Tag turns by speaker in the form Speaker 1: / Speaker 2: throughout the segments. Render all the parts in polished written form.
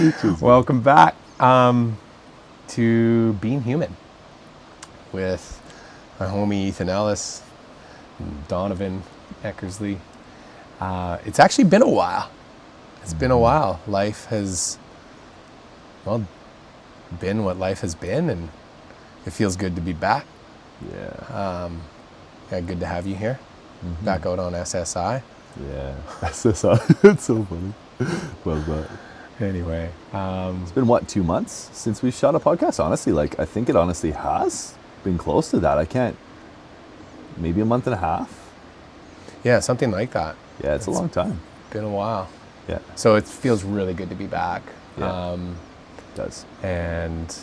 Speaker 1: Welcome back to Being Human with my homie Ethan Ellis and Donovan Eckersley. It's actually been a while. It's been a while. Life has, been what life has been, and it feels good to be back.
Speaker 2: Yeah.
Speaker 1: Good to have you here. Back out on SSI.
Speaker 2: Yeah. SSI. It's so funny. Love that.
Speaker 1: Anyway.
Speaker 2: It's been, 2 months since we shot a podcast? Honestly, I think it honestly has been close to that. Maybe a month and a half.
Speaker 1: Yeah, something like that.
Speaker 2: Yeah, it's a long time.
Speaker 1: Been a while.
Speaker 2: Yeah.
Speaker 1: So it feels really good to be back.
Speaker 2: Yeah. It does.
Speaker 1: And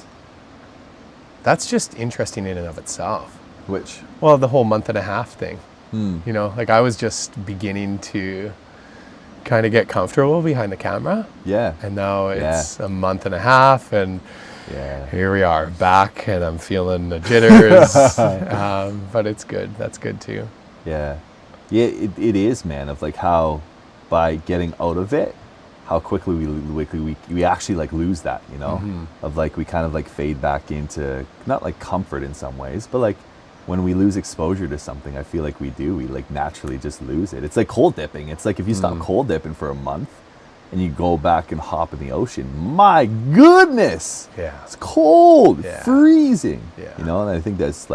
Speaker 1: that's just interesting in and of itself.
Speaker 2: Which?
Speaker 1: Well, the whole month and a half thing.
Speaker 2: Hmm.
Speaker 1: You know, I was just beginning to kind of get comfortable behind the camera.
Speaker 2: Yeah.
Speaker 1: And now it's a month and a half, and here we are back, and I'm feeling the jitters. But it's good. That's good too.
Speaker 2: Yeah. Yeah, it is, man, of how by getting out of it, how quickly we actually lose that, you know? Of we kind of fade back into, not comfort in some ways, but when we lose exposure to something, I feel we naturally just lose it. It's like cold dipping. It's if you stop cold dipping for a month and you go back and hop in the ocean, my goodness, it's cold, freezing, you know? And I think that's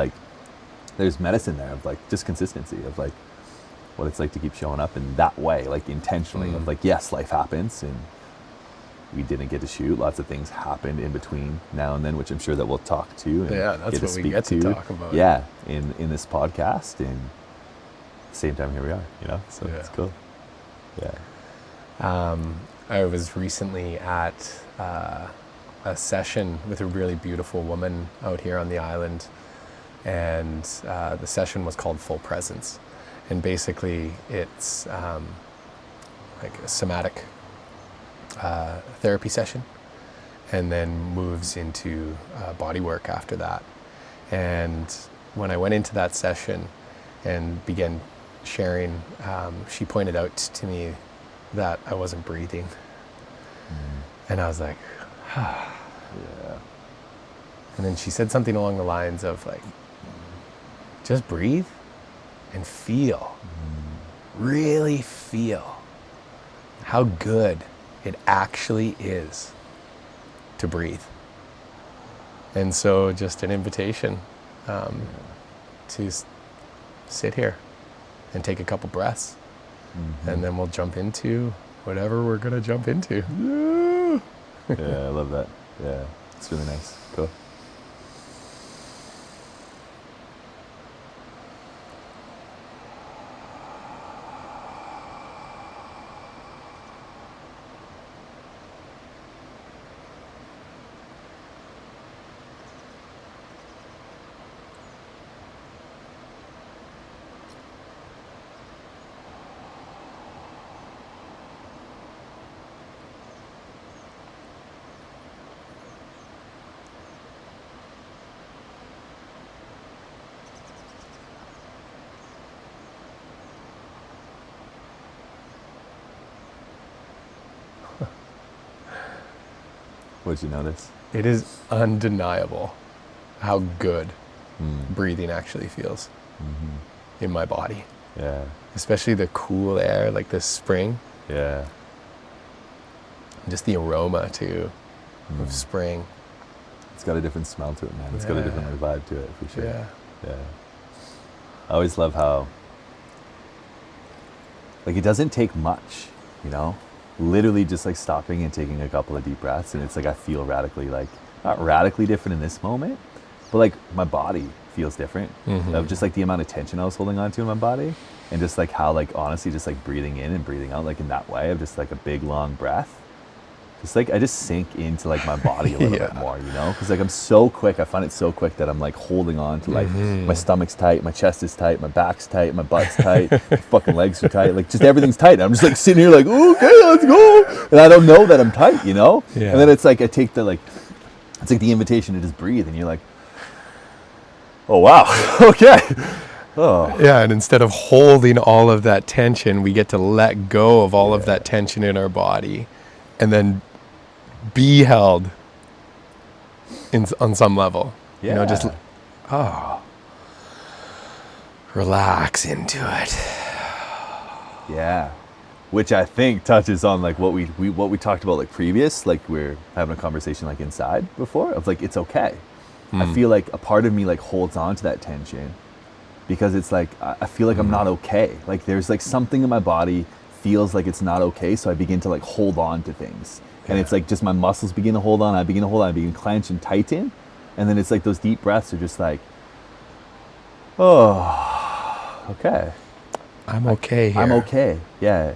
Speaker 2: there's medicine there of just consistency of what it's like to keep showing up in that way, intentionally of yes, life happens and we didn't get to shoot. Lots of things happened in between now and then, which I'm sure that we'll talk to. And
Speaker 1: that's what we get to talk about.
Speaker 2: Yeah, in this podcast. And at the same time, here we are, you know? So it's cool. Yeah.
Speaker 1: I was recently at a session with a really beautiful woman out here on the island. And the session was called Full Presence. And basically it's a somatic therapy session, and then moves into body work after that. And when I went into that session and began sharing, she pointed out to me that I wasn't breathing. And I was like, yeah. And then she said something along the lines of just breathe and feel, really feel how good it actually is to breathe. And so just an invitation to sit here and take a couple breaths, and then we'll jump into whatever we're going to jump into.
Speaker 2: Yeah, I love that. Yeah, it's really nice. Cool. What'd you notice?
Speaker 1: It is undeniable how good breathing actually feels in my body.
Speaker 2: Yeah.
Speaker 1: Especially the cool air, this spring.
Speaker 2: Yeah.
Speaker 1: Just the aroma too of spring.
Speaker 2: It's got a different smell to it, man. It's got a different vibe to it, for sure.
Speaker 1: Yeah.
Speaker 2: Yeah. I always love how, it doesn't take much, you know? Literally just stopping and taking a couple of deep breaths, and it's I feel radically, not radically different in this moment, but my body feels different. Of just the amount of tension I was holding on to in my body, and just how honestly just breathing in and breathing out in that way of just a big long breath. Just I just sink into my body a little bit more, you know? Because I'm so quick, I find it so quick that I'm holding on to my stomach's tight, my chest is tight, my back's tight, my butt's tight, my fucking legs are tight, just everything's tight. I'm just sitting here okay, let's go. And I don't know that I'm tight, you know?
Speaker 1: Yeah.
Speaker 2: And then it's I take the it's the invitation to just breathe, and you're oh wow, okay. Oh.
Speaker 1: Yeah, and instead of holding all of that tension, we get to let go of all of that tension in our body, and then be held on some level.
Speaker 2: Yeah.
Speaker 1: You know, just relax into it.
Speaker 2: Yeah. Which I think touches on like what we talked about like previous, like we're having a conversation like inside before of like it's okay. I feel like a part of me like holds on to that tension because it's like I feel like I'm not okay. Like there's like something in my body feels like it's not okay, so I begin to like hold on to things. And it's like just my muscles begin to hold on, I begin to clench and tighten. And then it's like those deep breaths are just like, oh, okay.
Speaker 1: I'm okay here.
Speaker 2: I'm okay. Yeah.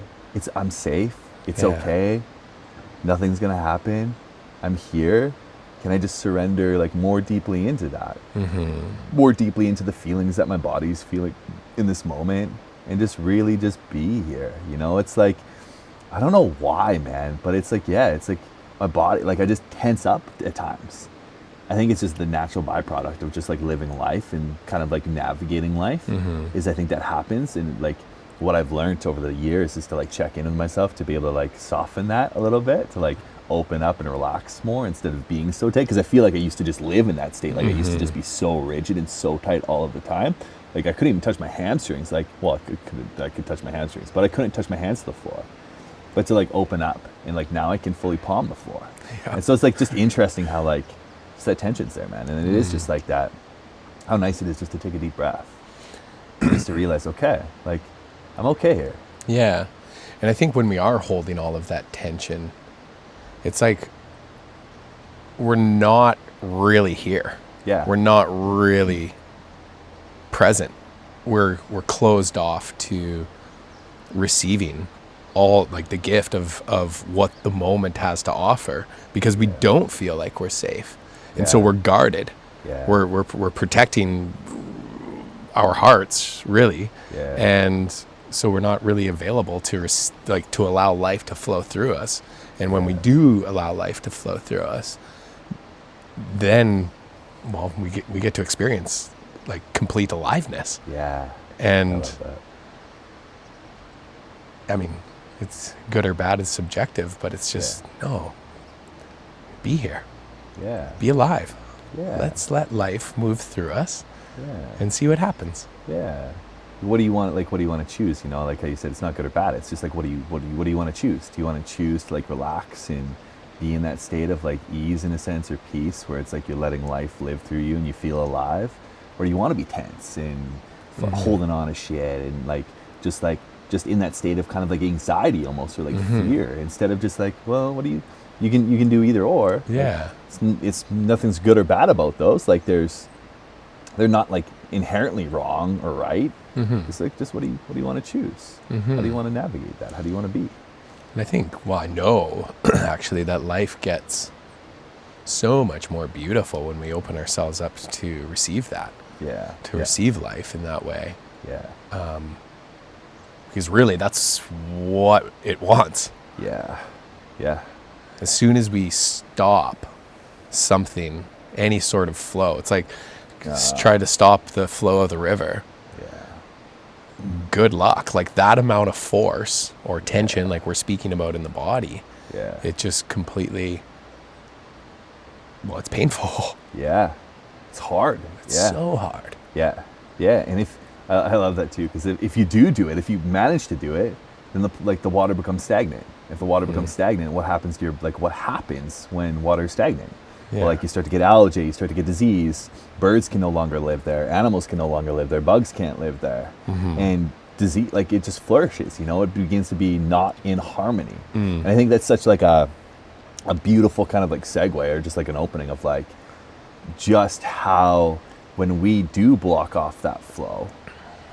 Speaker 2: I'm safe. It's okay. Nothing's going to happen. I'm here. Can I just surrender like more deeply into that? More deeply into the feelings that my body's feeling in this moment and just really just be here. You know, it's like, I don't know why, man, but it's like, it's like my body, like I just tense up at times. I think it's just the natural byproduct of just like living life and kind of like navigating life is I think that happens. And like what I've learned over the years is to like check in with myself to be able to like soften that a little bit, to like open up and relax more instead of being so tight. Because I feel like I used to just live in that state. Like I used to just be so rigid and so tight all of the time. Like I couldn't even touch my hamstrings. Like, well, I could touch my hamstrings, but I couldn't touch my hands to the floor. But to like open up and like now I can fully palm the floor. And so it's like just interesting how like just that tension's there, man. And it is just like that, how nice it is just to take a deep breath. Just to realize, okay, like I'm okay here.
Speaker 1: Yeah. And I think when we are holding all of that tension, it's like we're not really here.
Speaker 2: Yeah.
Speaker 1: We're not really present. We're closed off to receiving all like the gift of what the moment has to offer because we don't feel like we're safe. And so we're guarded.
Speaker 2: Yeah.
Speaker 1: We're protecting our hearts, really.
Speaker 2: Yeah.
Speaker 1: And so we're not really available to to allow life to flow through us. And when we do allow life to flow through us, then, well, we get to experience like complete aliveness.
Speaker 2: Yeah.
Speaker 1: And
Speaker 2: I love that.
Speaker 1: I mean, it's good or bad is subjective, but it's just, no, be here,
Speaker 2: Yeah.
Speaker 1: be alive.
Speaker 2: Yeah.
Speaker 1: Let's let life move through us
Speaker 2: Yeah.
Speaker 1: and see what happens.
Speaker 2: Yeah. What do you want? Like, what do you want to choose? You know, like how you said, it's not good or bad. It's just like, what do you want to choose? Do you want to choose to like relax and be in that state of like ease in a sense or peace where it's like you're letting life live through you and you feel alive? Or do you want to be tense and holding on to shit and like just in that state of kind of like anxiety almost or like fear instead of just like, well, what do you can do either or.
Speaker 1: Yeah.
Speaker 2: Like, it's nothing's good or bad about those. Like they're not like inherently wrong or right. It's like, just what do you want to choose? How do you want to navigate that? How do you want to be?
Speaker 1: And I think, well, I know actually that life gets so much more beautiful when we open ourselves up to receive that.
Speaker 2: Yeah.
Speaker 1: To receive life in that way.
Speaker 2: Yeah.
Speaker 1: Because really that's what it wants.
Speaker 2: Yeah. Yeah.
Speaker 1: As soon as we stop something, any sort of flow, it's like try to stop the flow of the river. Good luck. Like that amount of force or tension like we're speaking about in the body, it just completely, well, it's painful.
Speaker 2: Yeah. It's hard.
Speaker 1: It's so hard.
Speaker 2: Yeah. Yeah. And if I love that too, because if you do it, if you manage to do it, then the water becomes stagnant. If the water becomes stagnant, what happens to what happens when water is stagnant?
Speaker 1: Yeah.
Speaker 2: Well, like you start to get algae, you start to get disease, birds can no longer live there, animals can no longer live there, bugs can't live there. And disease, like it just flourishes, you know, it begins to be not in harmony. And I think that's such like a beautiful kind of like segue or just like an opening of like just how when we do block off that flow,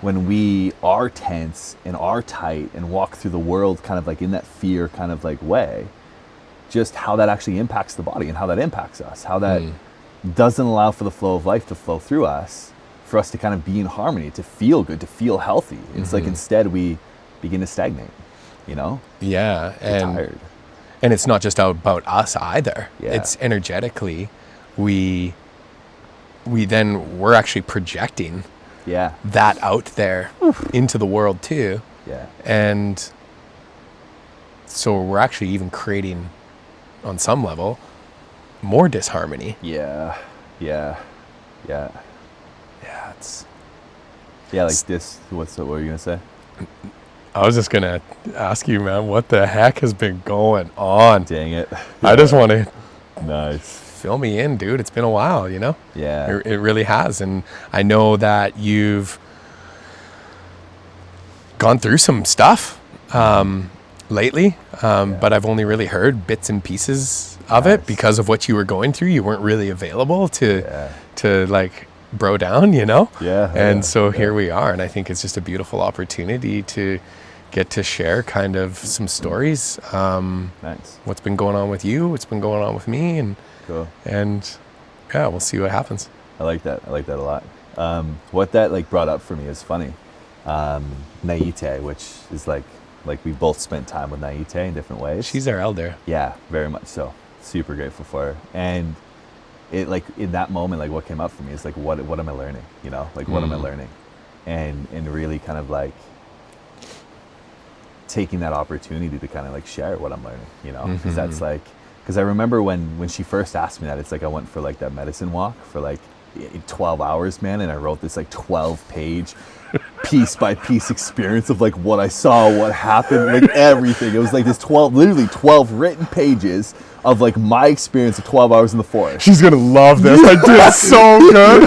Speaker 2: when we are tense and are tight and walk through the world kind of like in that fear kind of like way, just how that actually impacts the body and how that impacts us, how that doesn't allow for the flow of life to flow through us, for us to kind of be in harmony, to feel good, to feel healthy. It's like instead we begin to stagnate, you know?
Speaker 1: Yeah.
Speaker 2: We're tired.
Speaker 1: And it's not just about us either.
Speaker 2: Yeah.
Speaker 1: It's energetically, we're actually projecting that out there into the world too.
Speaker 2: Yeah.
Speaker 1: And so we're actually even creating on some level, more disharmony.
Speaker 2: Yeah.
Speaker 1: It's.
Speaker 2: Yeah, like this. What were you gonna say?
Speaker 1: I was just gonna ask you, man, what the heck has been going on?
Speaker 2: Dang it.
Speaker 1: I just want to
Speaker 2: Nice.
Speaker 1: fill me in, dude. It's been a while, you know?
Speaker 2: Yeah.
Speaker 1: It really has. And I know that you've gone through some stuff lately, but I've only really heard bits and pieces of it because of what you were going through. You weren't really available to like bro down, you know?
Speaker 2: Yeah.
Speaker 1: And so here we are. And I think it's just a beautiful opportunity to get to share kind of some stories.
Speaker 2: Nice.
Speaker 1: What's been going on with you, what's been going on with me, and
Speaker 2: Cool.
Speaker 1: And yeah, we'll see what happens.
Speaker 2: I like that a lot. What that like brought up for me is funny. Naite, which is like we both spent time with Naite in different ways.
Speaker 1: She's our elder.
Speaker 2: Yeah, very much so. Super grateful for her. And it like in that moment, like what came up for me is like what am I learning? You know, like what am I learning? And really kind of like taking that opportunity to kind of like share what I'm learning, you know, because that's like, because I remember when she first asked me that, it's like I went for like that medicine walk for like 12 hours, man, and I wrote this like 12-page piece by piece experience of like what I saw, what happened, like everything. It was like this literally 12 written pages of like my experience of 12 hours in the forest.
Speaker 1: She's gonna love this. I did so good.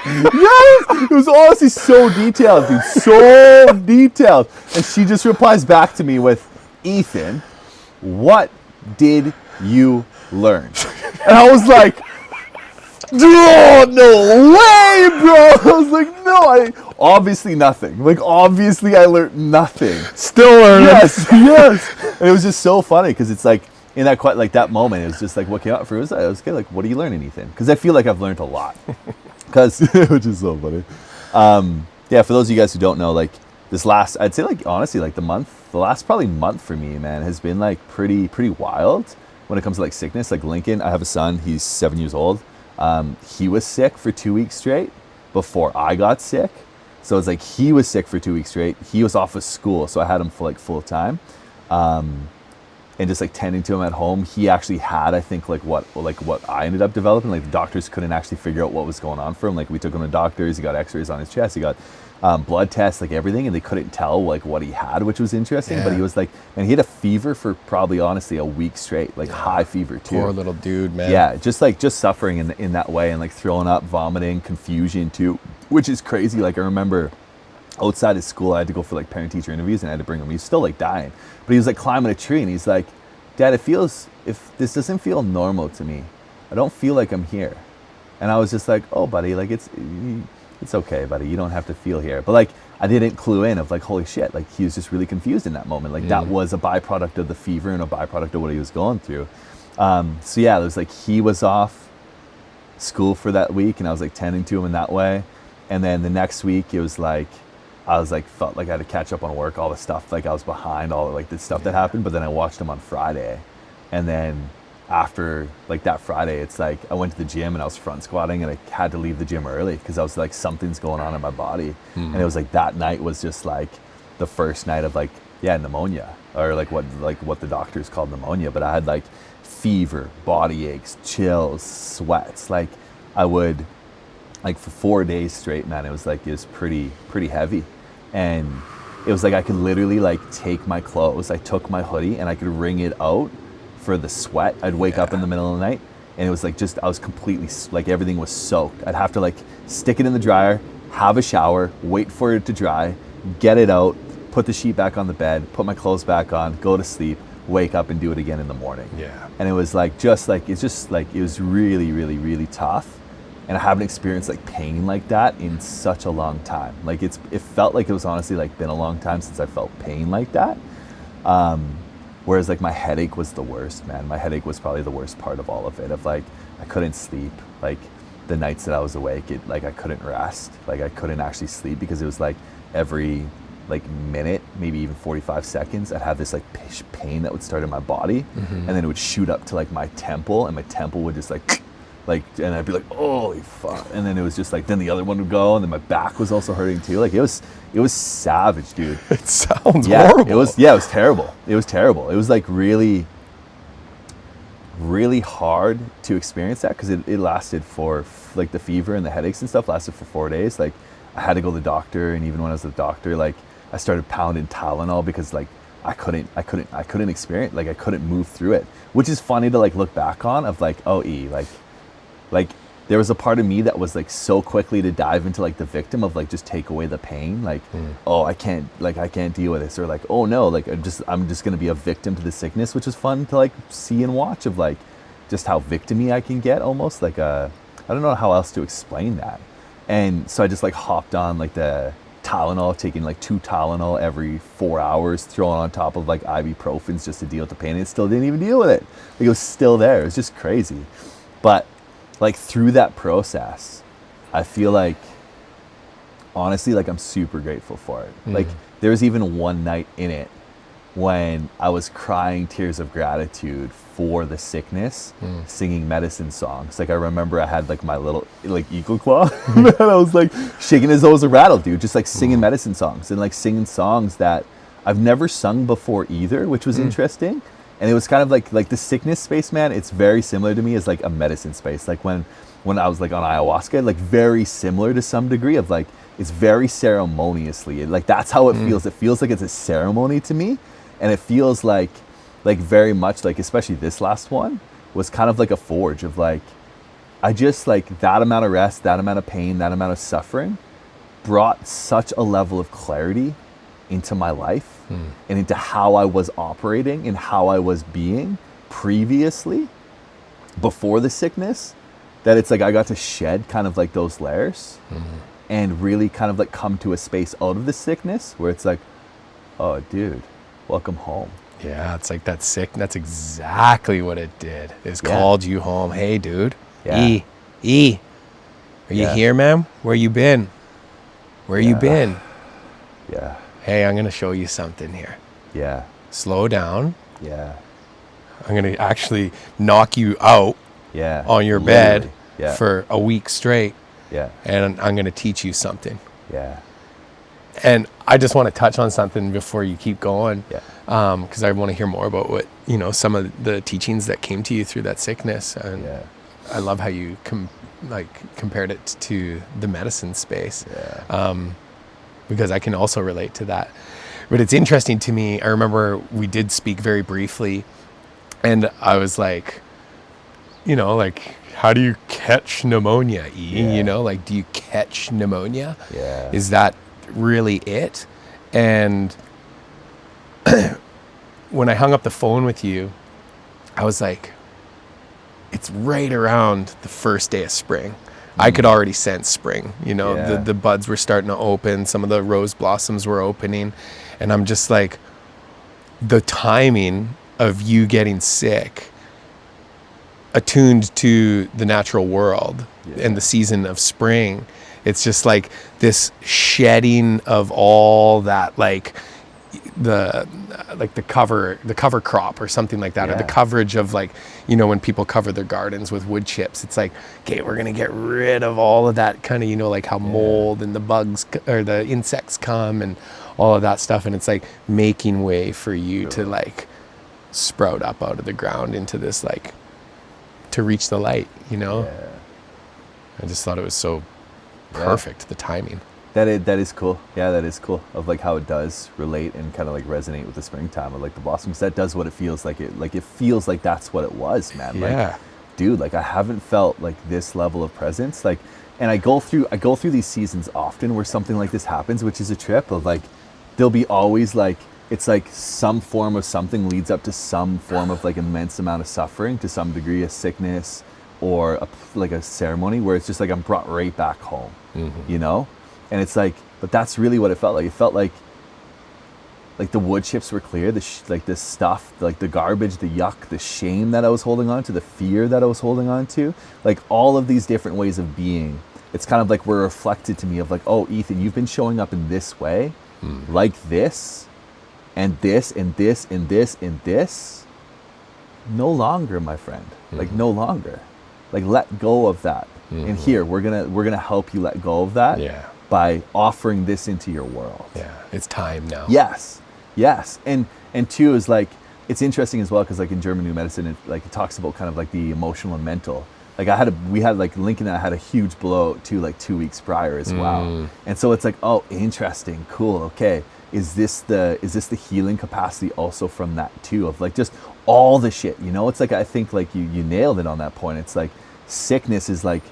Speaker 2: Yes, it was honestly so detailed, dude, so detailed. And she just replies back to me with, Ethan, what did you learn? And I was like, oh, no way, bro. I was like, no, obviously nothing. Like, obviously I learned nothing.
Speaker 1: Still learning.
Speaker 2: Yes. And it was just so funny because it's like, in that quite like that moment, it was just like what came out for it was good. Like, what are you learning, Ethan? Because I feel like I've learned a lot. Because, which is so funny. Yeah, for those of you guys who don't know, like this last, I'd say like honestly, like the last probably month for me, man, has been like pretty wild when it comes to like sickness. Like Lincoln, I have a son, he's 7 years old. He was sick for 2 weeks straight before I got sick. So it's like he was sick for 2 weeks straight. He was off of school, so I had him for like full time. And just like tending to him at home, he actually had, I think, like what I ended up developing. Like the doctors couldn't actually figure out what was going on for him. Like we took him to doctors, he got x-rays on his chest, he got blood tests, like everything, and they couldn't tell like what he had, which was interesting. But he was like, man, he had a fever for probably honestly a week straight, like high fever too.
Speaker 1: Poor little dude, man.
Speaker 2: Yeah, just suffering in that way, and like throwing up, vomiting, confusion too, which is crazy. Like I remember outside of school, I had to go for like parent-teacher interviews, and I had to bring him. He was still like dying, but he was like climbing a tree, and he's like, Dad, if this doesn't feel normal to me, I don't feel like I'm here. And I was just like, oh, buddy, like it's okay, buddy. You don't have to feel here. But like, I didn't clue in of like, holy shit, like he was just really confused in that moment. Like that was a byproduct of the fever and a byproduct of what he was going through. So yeah, it was like he was off school for that week, and I was like tending to him in that way. And then the next week, it was like, I was like, felt like I had to catch up on work, all the stuff, like I was behind all like the stuff that happened. But then I watched him on Friday, and then after like that Friday, it's like I went to the gym and I was front squatting, and I had to leave the gym early because I was like, something's going on in my body. And it was like that night was just like the first night of like, pneumonia, or like what the doctors called pneumonia. But I had like fever, body aches, chills, sweats. Like I would, like for 4 days straight, man, it was pretty heavy. And it was like I could literally like take my clothes, I took my hoodie and I could wring it out for the sweat. I'd wake up in the middle of the night, and it was like I was completely, like everything was soaked. I'd have to like stick it in the dryer, have a shower, wait for it to dry, get it out, put the sheet back on the bed, put my clothes back on, go to sleep, wake up and do it again in the morning.
Speaker 1: Yeah.
Speaker 2: And it was like, it was really tough. And I haven't experienced like pain like that in such a long time. Like it felt like it was honestly like been a long time since I felt pain like that. Whereas like my headache was the worst, man. My headache was probably the worst part of all of it. Of like, I couldn't sleep. Like the nights that I was awake, like I couldn't rest. Like I couldn't actually sleep because it was like every like minute, maybe even 45 seconds, I'd have this like pain that would start in my body, and then it would shoot up to like my temple, and my temple would just like, and I'd be like, holy fuck. And then it was just like, then the other one would go, and then my back was also hurting too. Like it was savage, dude.
Speaker 1: It sounds horrible.
Speaker 2: It was terrible. It was terrible. It was like really, really hard to experience that because it lasted for like the fever and the headaches and stuff lasted for 4 days. Like I had to go to the doctor, and even when I was at the doctor, like I started pounding Tylenol because like I couldn't experience, like I couldn't move through it, which is funny to like look back on of like, oh, like there was a part of me that was like so quickly to dive into like the victim of like just take away the pain, like oh I can't deal with this, or like oh no, like I'm just gonna be a victim to the sickness, which is fun to like see and watch of like just how victim-y I can get, almost like I don't know how else to explain that. And so I just like hopped on like the Tylenol, taking like 2 Tylenol every 4 hours, throwing on top of like ibuprofens just to deal with the pain, and it still didn't even deal with it. Like, it was still there. It was just crazy. But like through that process, I feel like honestly like I'm super grateful for it. Like there was even one night in it when I was crying tears of gratitude for the sickness, singing medicine songs. Like I remember I had like my little like eagle claw and I was like shaking as though it was a rattle, dude, just like singing medicine songs and like singing songs that I've never sung before either, which was interesting. And it was kind of like the sickness space, man, it's very similar to me as like a medicine space. Like when I was like on ayahuasca, like very similar to some degree of like, it's very ceremoniously, like that's how it feels. It feels like it's a ceremony to me. And it feels like very much like, especially this last one was kind of like a forge of like, I just like that amount of rest, that amount of pain, that amount of suffering brought such a level of clarity into my life and into how I was operating and how I was being previously before the sickness, that it's like I got to shed kind of like those layers and really kind of like come to a space out of the sickness where it's like, oh dude, welcome home.
Speaker 1: Yeah, it's like that's exactly what it did. It's called you home. Hey dude. E. Are you here, man? Where you been? Where you been?
Speaker 2: Yeah.
Speaker 1: Hey, I'm going to show you something here.
Speaker 2: Yeah.
Speaker 1: Slow down.
Speaker 2: Yeah.
Speaker 1: I'm going to actually knock you out on your bed for a week straight.
Speaker 2: Yeah.
Speaker 1: And I'm going to teach you something.
Speaker 2: Yeah.
Speaker 1: And I just want to touch on something before you keep going.
Speaker 2: Yeah.
Speaker 1: Because I want to hear more about what, some of the teachings that came to you through that sickness. And I love how you compared it to the medicine space. Yeah. Because I can also relate to that. But it's interesting to me. I remember we did speak very briefly, and I was like, how do you catch pneumonia, E?
Speaker 2: Yeah.
Speaker 1: Do you catch pneumonia?
Speaker 2: Yeah.
Speaker 1: Is that really it? And when I hung up the phone with you, I was like, it's right around the first day of spring. I could already sense spring, the buds were starting to open. Some of the rose blossoms were opening. And I'm just like, the timing of you getting sick, attuned to the natural world and the season of spring. It's just like this shedding of all that, the cover crop or something like that, or the coverage of when people cover their gardens with wood chips. It's like, okay, we're gonna get rid of all of that kind of how mold and the bugs or the insects come and all of that stuff, and it's like making way for you to sprout up out of the ground into this to reach the light. I just thought it was so perfect, the timing.
Speaker 2: That is cool. Yeah, that is cool. Of how it does relate and kind of resonate with the springtime of the blossoms. That does what it feels like. It feels like that's what it was, man.
Speaker 1: Yeah.
Speaker 2: Dude, I haven't felt this level of presence. And I go through these seasons often where something like this happens, which is a trip of there'll be always it's some form of something leads up to some form of immense amount of suffering, to some degree of sickness or a ceremony where it's just I'm brought right back home, And it's but that's really what it felt like. It felt like the wood chips were clear, the stuff, the garbage, the yuck, the shame that I was holding on to, the fear that I was holding on to, all of these different ways of being. It's kind of were reflected to me of oh, Ethan, you've been showing up in this way, this, and this, and this, and this, and this. No longer, my friend. No longer. Let go of that. And here, we're gonna help you let go of that.
Speaker 1: Yeah.
Speaker 2: By offering this into your world.
Speaker 1: Yeah, it's time now.
Speaker 2: Yes. And two is it's interesting as well because like in German New Medicine, it talks about kind of like the emotional and mental. Like we had like Lincoln and I had a huge blowout too, like 2 weeks prior as well. And so it's like, oh, interesting, cool, okay. Is this the healing capacity also from that too, of like just all the shit, you know? It's like, I think like you nailed it on that point. It's like sickness is like,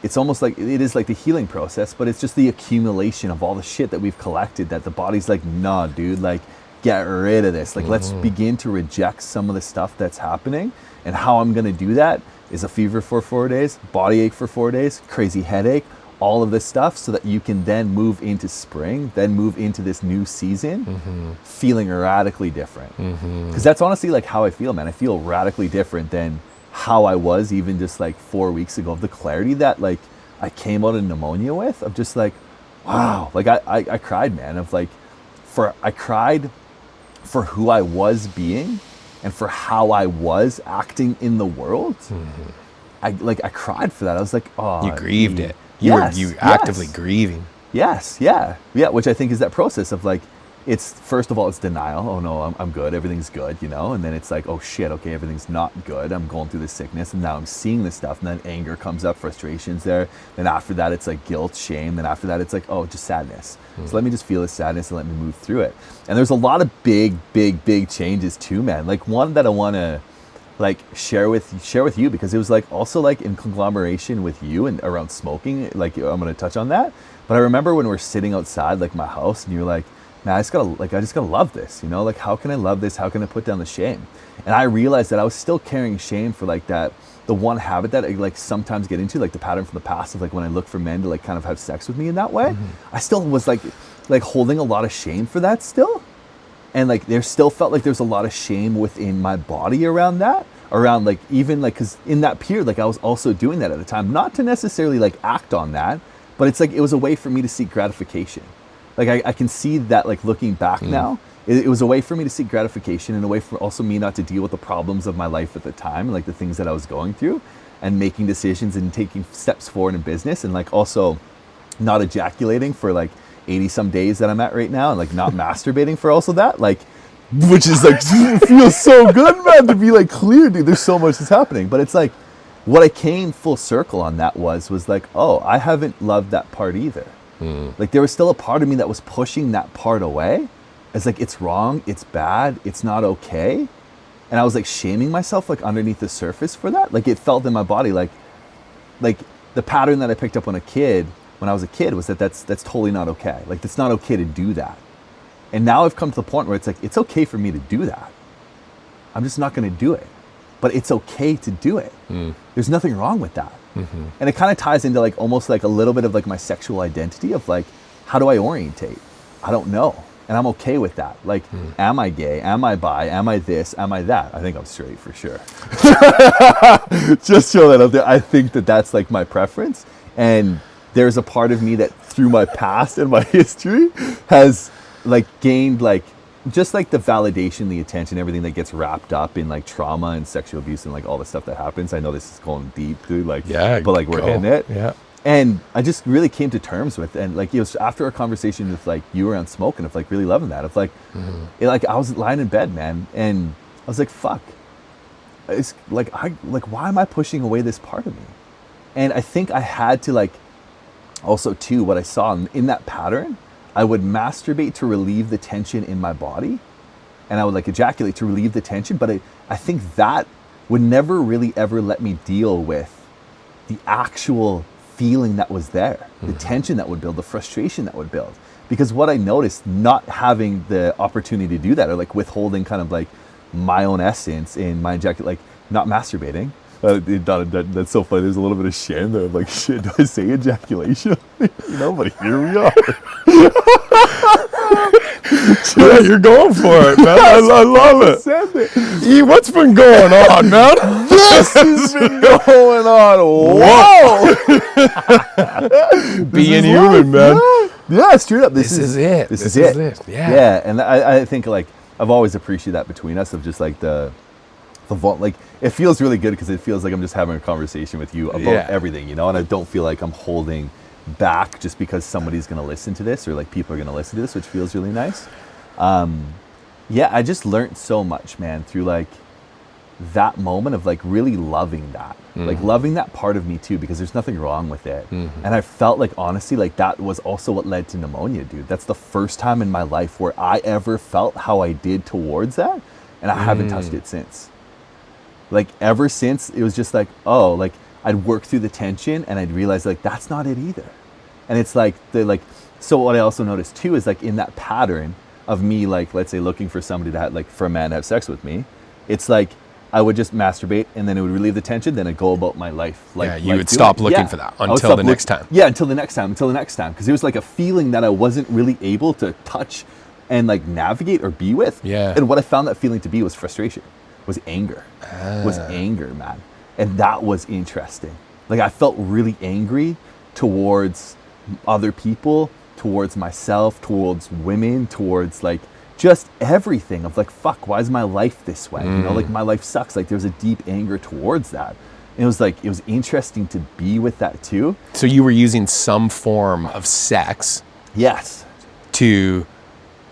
Speaker 2: it's almost like it is like the healing process, but it's just the accumulation of all the shit that we've collected that the body's like, nah, dude, like get rid of this. Like let's begin to reject some of the stuff that's happening. And how I'm gonna do that is a fever for 4 days, body ache for 4 days, crazy headache, all of this stuff, so that you can then move into spring, then move into this new season feeling radically different. Because that's honestly like how I feel, man. I feel radically different than how I was even just like 4 weeks ago, of the clarity that like I came out of pneumonia with, of just like, wow, like I cried, man, of like, I cried for who I was being and for how I was acting in the world. I cried for that. I was like, oh,
Speaker 1: you grieved it. You were actively grieving.
Speaker 2: Yes, yeah, which I think is that process of like, it's first of all, it's denial. Oh no, I'm good. Everything's good, you know? And then it's like, oh shit, okay, everything's not good. I'm going through this sickness and now I'm seeing this stuff. And then anger comes up, frustration's there. Then after that, it's like guilt, shame. Then after that, it's like, oh, just sadness. So let me just feel this sadness and let me move through it. And there's a lot of big changes too, man. Like one that I want to like share with you, because it was like also like in conglomeration with you and around smoking, like I'm going to touch on that. But I remember when we're sitting outside like my house and you're like, man, I just gotta love this, you know, like how can I love this? How can I put down the shame? And I realized that I was still carrying shame for like the one habit that I like sometimes get into, like the pattern from the past of like when I look for men to like kind of have sex with me in that way. I still was like holding a lot of shame for that still. And like there still felt like there's a lot of shame within my body around that, around like even like, because in that period, like I was also doing that at the time, not to necessarily like act on that, but it's like it was a way for me to seek gratification. Like I can see that like looking back now, it was a way for me to seek gratification and a way for also me not to deal with the problems of my life at the time, like the things that I was going through, and making decisions and taking steps forward in business, and like also not ejaculating for like 80 some days that I'm at right now, and like not masturbating for also that, like, which is like, it feels so good, man, to be like clear, dude, there's so much that's happening. But it's like, what I came full circle on that was like, oh, I haven't loved that part either. Like there was still a part of me that was pushing that part away. It's like, it's wrong, it's bad, it's not okay. And I was like shaming myself like underneath the surface for that. Like it felt in my body like the pattern that I picked up when I was a kid was that's totally not okay. Like it's not okay to do that. And now I've come to the point where it's like, it's okay for me to do that. I'm just not going to do it. But it's okay to do it. There's nothing wrong with that. And it kind of ties into like almost like a little bit of like my sexual identity of like, how do I orientate? I don't know. And I'm okay with that. Like, am I gay? Am I bi? Am I this? Am I that? I think I'm straight for sure. Just show that up there. I think that's like my preference. And there's a part of me that through my past and my history has like gained like just like the validation, the attention, everything that gets wrapped up in like trauma and sexual abuse and like all the stuff that happens. I know this is going deep, dude. Like, yeah, but like we're hitting it.
Speaker 1: Yeah.
Speaker 2: And I just really came to terms with, and like it was after a conversation with like you around smoking, of like really loving that, of like, like I was lying in bed, man, and I was like, fuck, it's like why am I pushing away this part of me? And I think I had to like, also too, what I saw in that pattern, I would masturbate to relieve the tension in my body, and I would like ejaculate to relieve the tension, but I think that would never really ever let me deal with the actual feeling that was there, the tension that would build, the frustration that would build. Because what I noticed, not having the opportunity to do that, or like withholding kind of like my own essence in my ejaculate, like not masturbating, that's so funny. There's a little bit of shame there. I'm like, shit, do I say ejaculation? You know, but here we are.
Speaker 1: Yeah, you're going for it, man. I love it. E, what's been going on, man?
Speaker 2: This has been going on. Whoa.
Speaker 1: Being human, man.
Speaker 2: Yeah, straight up.
Speaker 1: This is it.
Speaker 2: This is it.
Speaker 1: Yeah.
Speaker 2: Yeah, and I think like I've always appreciated that between us, of just like the like it feels really good because it feels like I'm just having a conversation with you about everything, you know, and I don't feel like I'm holding back just because somebody's going to listen to this, or like people are going to listen to this, which feels really nice. yeah, I just learned so much, man, through like that moment of like really loving that, like loving that part of me too, because there's nothing wrong with it. And I felt like, honestly, like that was also what led to pneumonia, dude. That's the first time in my life where I ever felt how I did towards that, and I haven't touched it since. Like ever since, it was just like, oh, like I'd work through the tension and I'd realize like that's not it either. And it's like so what I also noticed too is like in that pattern of me, like let's say looking for somebody to have, like for a man to have sex with me, it's like I would just masturbate and then it would relieve the tension, then I'd go about my life. Like,
Speaker 1: Yeah, you would stop looking for that until the next time.
Speaker 2: Yeah, until the next time. Because it was like a feeling that I wasn't really able to touch and like navigate or be with.
Speaker 1: Yeah.
Speaker 2: And what I found that feeling to be was frustration, was anger. Was anger, man. And that was interesting. Like I felt really angry towards other people, towards myself, towards women, towards like just everything of like, fuck, why is my life this way? You know, like my life sucks. Like there's a deep anger towards that. And it was like, it was interesting to be with that too.
Speaker 1: So you were using some form of sex
Speaker 2: Yes.
Speaker 1: to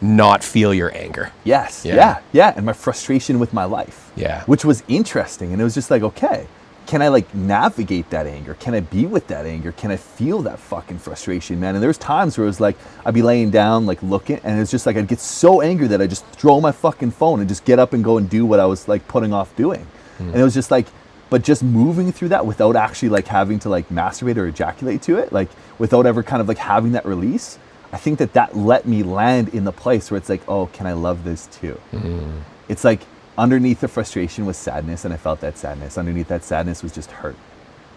Speaker 1: not feel your anger.
Speaker 2: Yes.
Speaker 1: Yeah.
Speaker 2: Yeah. And my frustration with my life.
Speaker 1: Yeah.
Speaker 2: Which was interesting. And it was just like, okay, can I like navigate that anger? Can I be with that anger? Can I feel that fucking frustration, man? And there was times where it was like, I'd be laying down, like looking, and it's just like, I'd get so angry that I just throw my fucking phone and just get up and go and do what I was like putting off doing. And it was just like, but just moving through that without actually like having to like masturbate or ejaculate to it, like without ever kind of like having that release. I think that let me land in the place where it's like, oh, can I love this too? It's like, underneath the frustration was sadness, and I felt that sadness. Underneath that sadness was just hurt.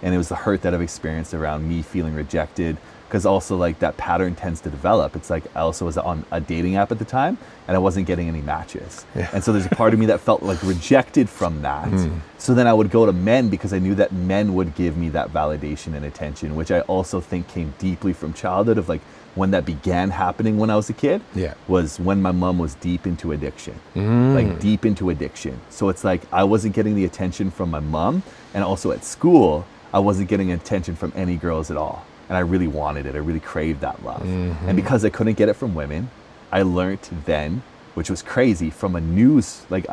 Speaker 2: And it was the hurt that I've experienced around me feeling rejected, because also like that pattern tends to develop. It's like I also was on a dating app at the time and I wasn't getting any matches.
Speaker 1: Yeah.
Speaker 2: And so there's a part of me that felt like rejected from that. So then I would go to men because I knew that men would give me that validation and attention, which I also think came deeply from childhood of like when that began happening when I was a kid.
Speaker 1: Yeah.
Speaker 2: Was when my mom was deep into addiction, like deep into addiction. So it's like I wasn't getting the attention from my mom, and also at school, I wasn't getting attention from any girls at all. And I really wanted it. I really craved that love. And because I couldn't get it from women, I learned then, which was crazy, from a news, like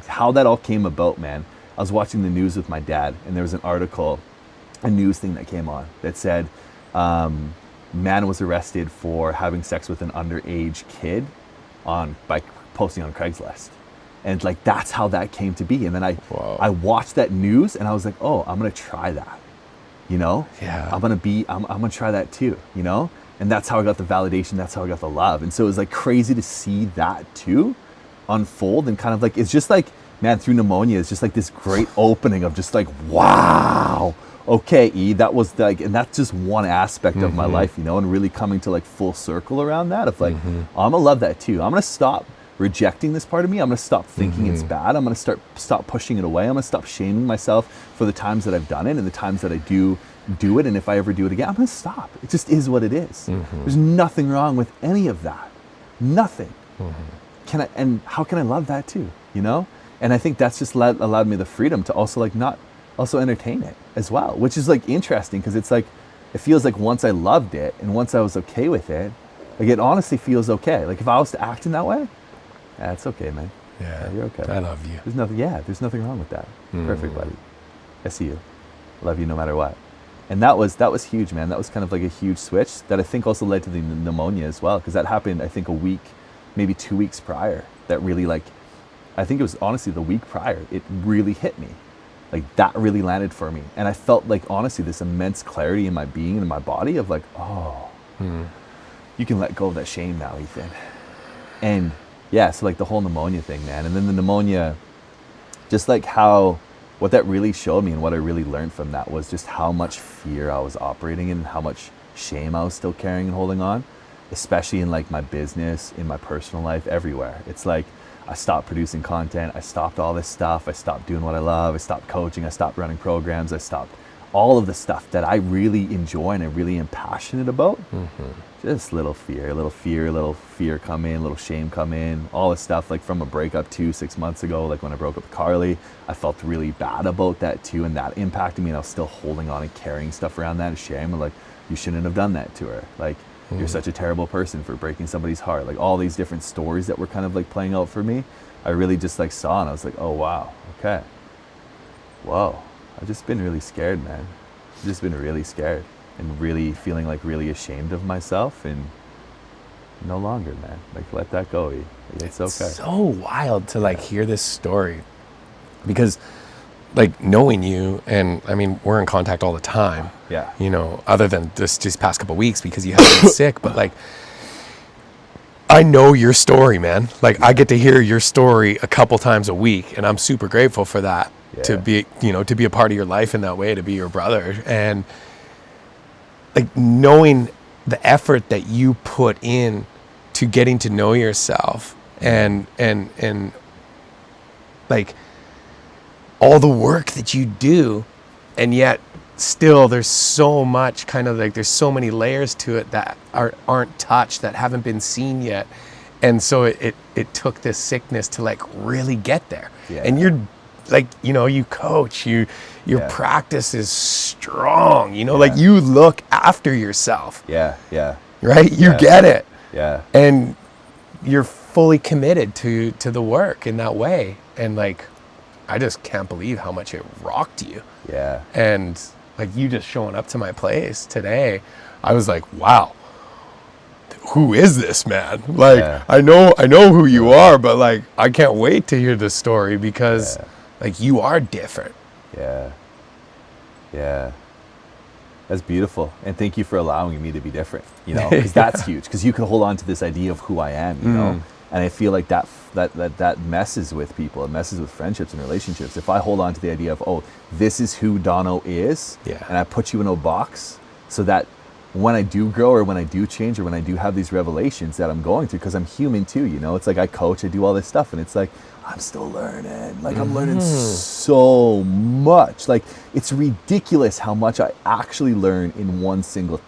Speaker 2: how that all came about, man. I was watching the news with my dad, and there was an article, a news thing that came on that said, man was arrested for having sex with an underage kid by posting on Craigslist. And like that's how that came to be. And then I watched that news and I was like, oh, I'm gonna try that. You know?
Speaker 1: Yeah.
Speaker 2: I'm gonna try that too, you know? And that's how I got the validation, that's how I got the love. And so it was like crazy to see that too unfold, and kind of like, it's just like, man, through pneumonia, it's just like this great opening of just like, wow. Okay, E, that was like, and that's just one aspect of my life, you know, and really coming to like full circle around that of like, I'm gonna love that too. I'm gonna stop rejecting this part of me. I'm gonna stop thinking it's bad. I'm gonna stop pushing it away. I'm gonna stop shaming myself for the times that I've done it and the times that I do it. And if I ever do it again, I'm gonna stop. It just is what it is. There's nothing wrong with any of that. Nothing. And how can I love that too, you know? And I think that's just allowed me the freedom to also like not also entertain it as well, which is like interesting, because it's like, it feels like once I loved it and once I was okay with it, like it honestly feels okay. Like if I was to act in that way, it's okay, man.
Speaker 1: Yeah,
Speaker 2: you're okay.
Speaker 1: I love you.
Speaker 2: There's nothing wrong with that. Perfect, buddy. I see you. Love you no matter what. And that was huge, man. That was kind of like a huge switch that I think also led to the pneumonia as well, because that happened, I think, a week, maybe 2 weeks prior. That really like, I think it was honestly the week prior, it really hit me. Like that really landed for me. And I felt like, honestly, this immense clarity in my being and in my body of like, oh, you can let go of that shame now, Ethan. And yeah, so like the whole pneumonia thing, man. And then the pneumonia, just like how, what that really showed me and what I really learned from that was just how much fear I was operating in and how much shame I was still carrying and holding on, especially in like my business, in my personal life, everywhere. It's like, I stopped producing content. I stopped all this stuff. I stopped doing what I love. I stopped coaching. I stopped running programs. I stopped all of the stuff that I really enjoy and I really am passionate about. Just little fear come in, little shame come in, all this stuff, like from a breakup 6 months ago, like when I broke up with Carly, I felt really bad about that too, and that impacted me, and I was still holding on and carrying stuff around that shame, and like, you shouldn't have done that to her. Like, You're such a terrible person for breaking somebody's heart. Like all these different stories that were kind of like playing out for me, I really just like saw, and I was like, oh wow, okay. Whoa, I've just been really scared, man. I've just been really scared and really feeling like really ashamed of myself, and no longer, man. Like let that go. It's okay.
Speaker 1: So wild to like hear this story, because like knowing you, and I mean we're in contact all the time.
Speaker 2: Yeah.
Speaker 1: You know, other than these past couple of weeks because you have been sick, but like I know your story, man. Like I get to hear your story a couple times a week, and I'm super grateful for that. To be, you know, to be a part of your life in that way, to be your brother, and like knowing the effort that you put in to getting to know yourself, and like all the work that you do, and yet still there's so much kind of like there's so many layers to it that aren't touched, that haven't been seen yet, and so it took this sickness to like really get there. And you're like, you know, you coach, your practice is strong, you know, like you look after yourself. Right? You get it. And you're fully committed to the work in that way. And like, I just can't believe how much it rocked you. And like you just showing up to my place today, I was like, wow, who is this man? Like, I know who you are, but like, I can't wait to hear the story because like you are different.
Speaker 2: That's beautiful. And thank you for allowing me to be different, you know, because that's huge, because you can hold on to this idea of who I am, you know, and I feel like that messes with people. It messes with friendships and relationships. If I hold on to the idea of, oh, this is who Dono is, and I put you in a box so that when I do grow or when I do change or when I do have these revelations that I'm going through, because I'm human too, you know, it's like I coach, I do all this stuff, and it's like, I'm still learning. Like I'm learning so much. Like it's ridiculous how much I actually learn in one single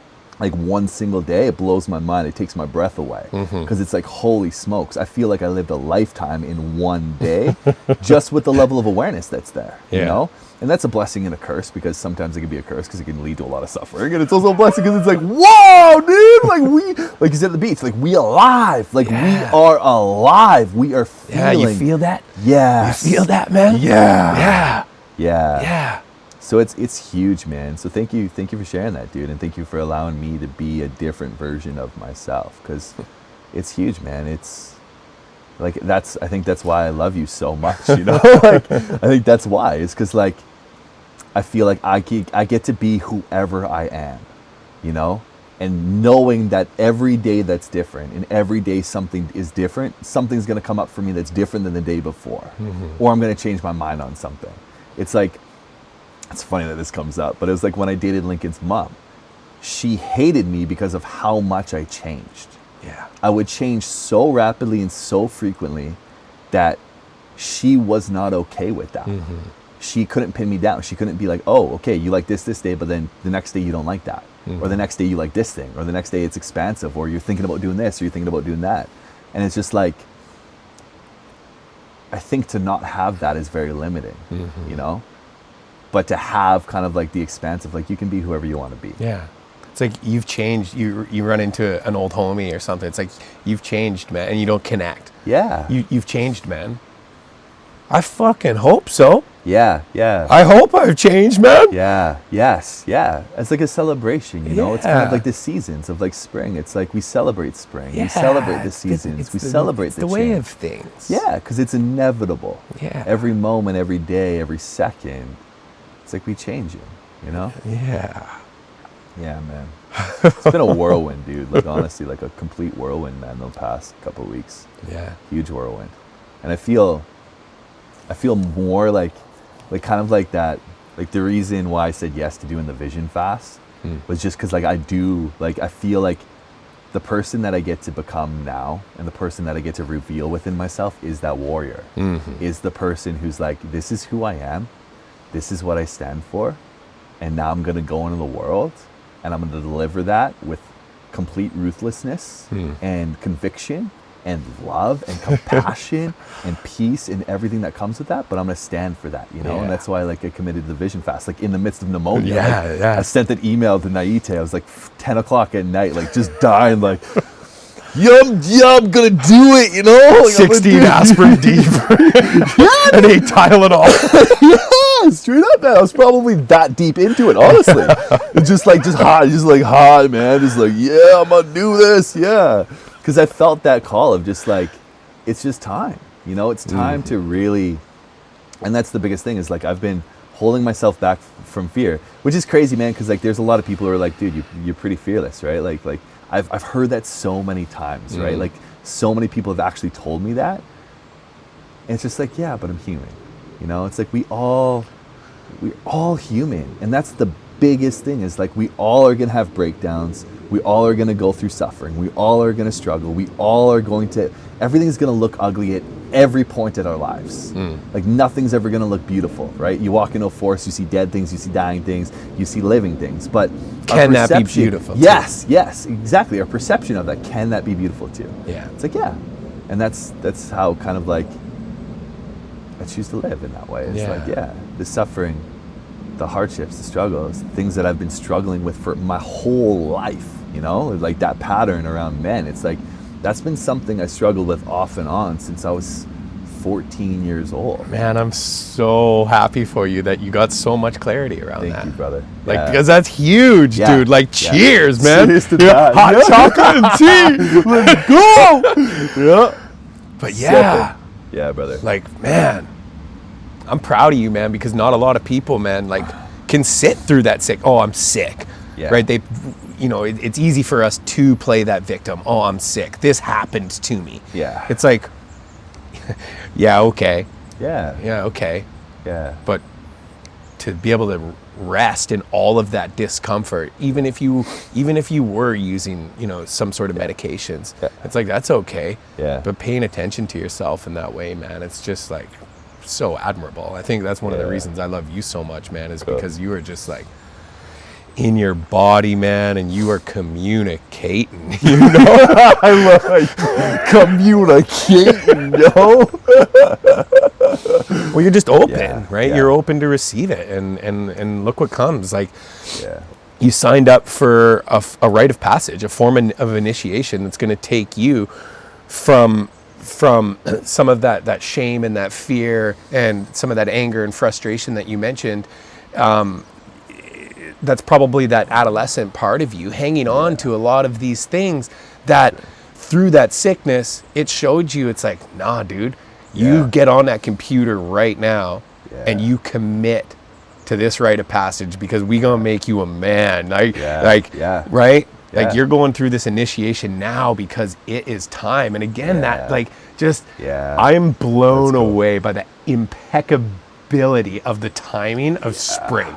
Speaker 2: day. It blows my mind. It takes my breath away, because it's like, holy smokes, I feel like I lived a lifetime in one day just with the level of awareness that's there, you know? And that's a blessing and a curse, because sometimes it can be a curse because it can lead to a lot of suffering, and it's also a blessing because it's like, whoa, dude, like you said at the beach, like we alive, like we are alive, we are feeling.
Speaker 1: You feel that?
Speaker 2: Yes.
Speaker 1: You feel that, man? Yeah.
Speaker 2: So it's huge, man. So thank you for sharing that, dude, and thank you for allowing me to be a different version of myself, because it's huge, man. It's like, I think that's why I love you so much, you know? Like, I think that's why. It's because like I feel like I get to be whoever I am, you know? And knowing that every day that's different, and every day something is different, something's going to come up for me that's different than the day before, or I'm going to change my mind on something. It's like, it's funny that this comes up, but it was like when I dated Lincoln's mom, she hated me because of how much I changed. I would change so rapidly and so frequently that she was not okay with that. She couldn't pin me down. She couldn't be like, oh, okay, you like this day, but then the next day you don't like that. Or the next day you like this thing, or the next day it's expansive, or you're thinking about doing this, or you're thinking about doing that. And it's just like, I think to not have that is very limiting, you know? But to have kind of like the expansive, like you can be whoever you want to be.
Speaker 1: It's like you've changed. You run into an old homie or something. It's like you've changed, man, and you don't connect. You've changed, man. I fucking hope so. I hope I've changed, man.
Speaker 2: It's like a celebration, you know? It's kind of like the seasons of like spring. It's like we celebrate spring. We celebrate the seasons. We celebrate the
Speaker 1: way
Speaker 2: change.
Speaker 1: of things.
Speaker 2: Because it's inevitable. Every moment, every day, every second, it's like we change it, you know? Yeah, man. It's been a whirlwind, dude. Like honestly, like a complete whirlwind, man, the past couple of weeks. Huge whirlwind. And I feel more like kind of like that, like the reason why I said yes to doing the vision fast was just because like I feel like the person that I get to become now, and the person that I get to reveal within myself, is that warrior. Is the person who's like, this is who I am, this is what I stand for, and now I'm gonna go into the world and I'm gonna deliver that with complete ruthlessness and conviction and love and compassion and peace and everything that comes with that, but I'm going to stand for that, you know? And that's why like I committed to the vision fast, like in the midst of pneumonia. I sent an email to Naite. I was like 10 o'clock at night, like just dying, like, I'm gonna do it, you know? Like,
Speaker 1: 16 aspirin deeper and 8 Tylenol.
Speaker 2: Yeah, straight up, man. I was probably that deep into it, honestly. It's just hot, man. Just like, yeah, I'm gonna do this, yeah. Because I felt that call of just like, it's just time, you know? It's time to really, and that's the biggest thing is like, I've been holding myself back from fear, which is crazy, man, because like there's a lot of people who are like, dude, you're pretty fearless, right? Like I've heard that so many times, right? Like so many people have actually told me that. And it's just like, yeah, but I'm human. You know, it's like we're all human. And that's the biggest thing is like we all are going to have breakdowns. We all are going to go through suffering. We all are going to struggle. We all are going to, everything's going to look ugly at every point in our lives. Like nothing's ever going to look beautiful, right? You walk into a forest, you see dead things, you see dying things, you see living things. But
Speaker 1: can that be beautiful too?
Speaker 2: Yes, exactly. Our perception of that, can that be beautiful too?
Speaker 1: Yeah.
Speaker 2: It's like, yeah. And that's how kind of like I choose to live in that way. It's like, yeah, the suffering, the hardships, the struggles, things that I've been struggling with for my whole life, you know, like that pattern around men. It's like, that's been something I struggled with off and on since I was 14 years old.
Speaker 1: Man, I'm so happy for you that you got so much clarity around that.
Speaker 2: Thank you, brother.
Speaker 1: Like, because that's huge, dude. Like, cheers, man.
Speaker 2: Cheers to that.
Speaker 1: Hot chocolate and tea. Let's go.
Speaker 2: Yeah.
Speaker 1: But yeah.
Speaker 2: Yeah, brother.
Speaker 1: Like, man, I'm proud of you, man, because not a lot of people, man, like, can sit through that sick. Oh, I'm sick.
Speaker 2: Yeah.
Speaker 1: Right? They, you know, it's easy for us to play that victim. Oh, I'm sick. This happened to me.
Speaker 2: Yeah.
Speaker 1: It's like, yeah, okay.
Speaker 2: Yeah.
Speaker 1: Yeah, okay.
Speaker 2: Yeah.
Speaker 1: But to be able to rest in all of that discomfort, even if you were using, you know, some sort of medications, it's like, that's okay.
Speaker 2: Yeah.
Speaker 1: But paying attention to yourself in that way, man, it's just like so admirable. I think that's one of the reasons I love you so much, man, is because you are just like in your body, man, and you are communicating, you know?
Speaker 2: I love communicating, yo.
Speaker 1: Well, you're just open, right? You're open to receive it, and look what comes. Like, you signed up for a rite of passage, a form of initiation that's going to take you from some of that shame and that fear and some of that anger and frustration that you mentioned. That's probably that adolescent part of you hanging on to a lot of these things that through that sickness, it showed you, it's like, nah, dude, you get on that computer right now and you commit to this rite of passage because we gonna make you a man. Right?
Speaker 2: Yeah.
Speaker 1: Like you're going through this initiation now because it is time. And again, that like just, I'm blown away by the impeccability of the timing of spring.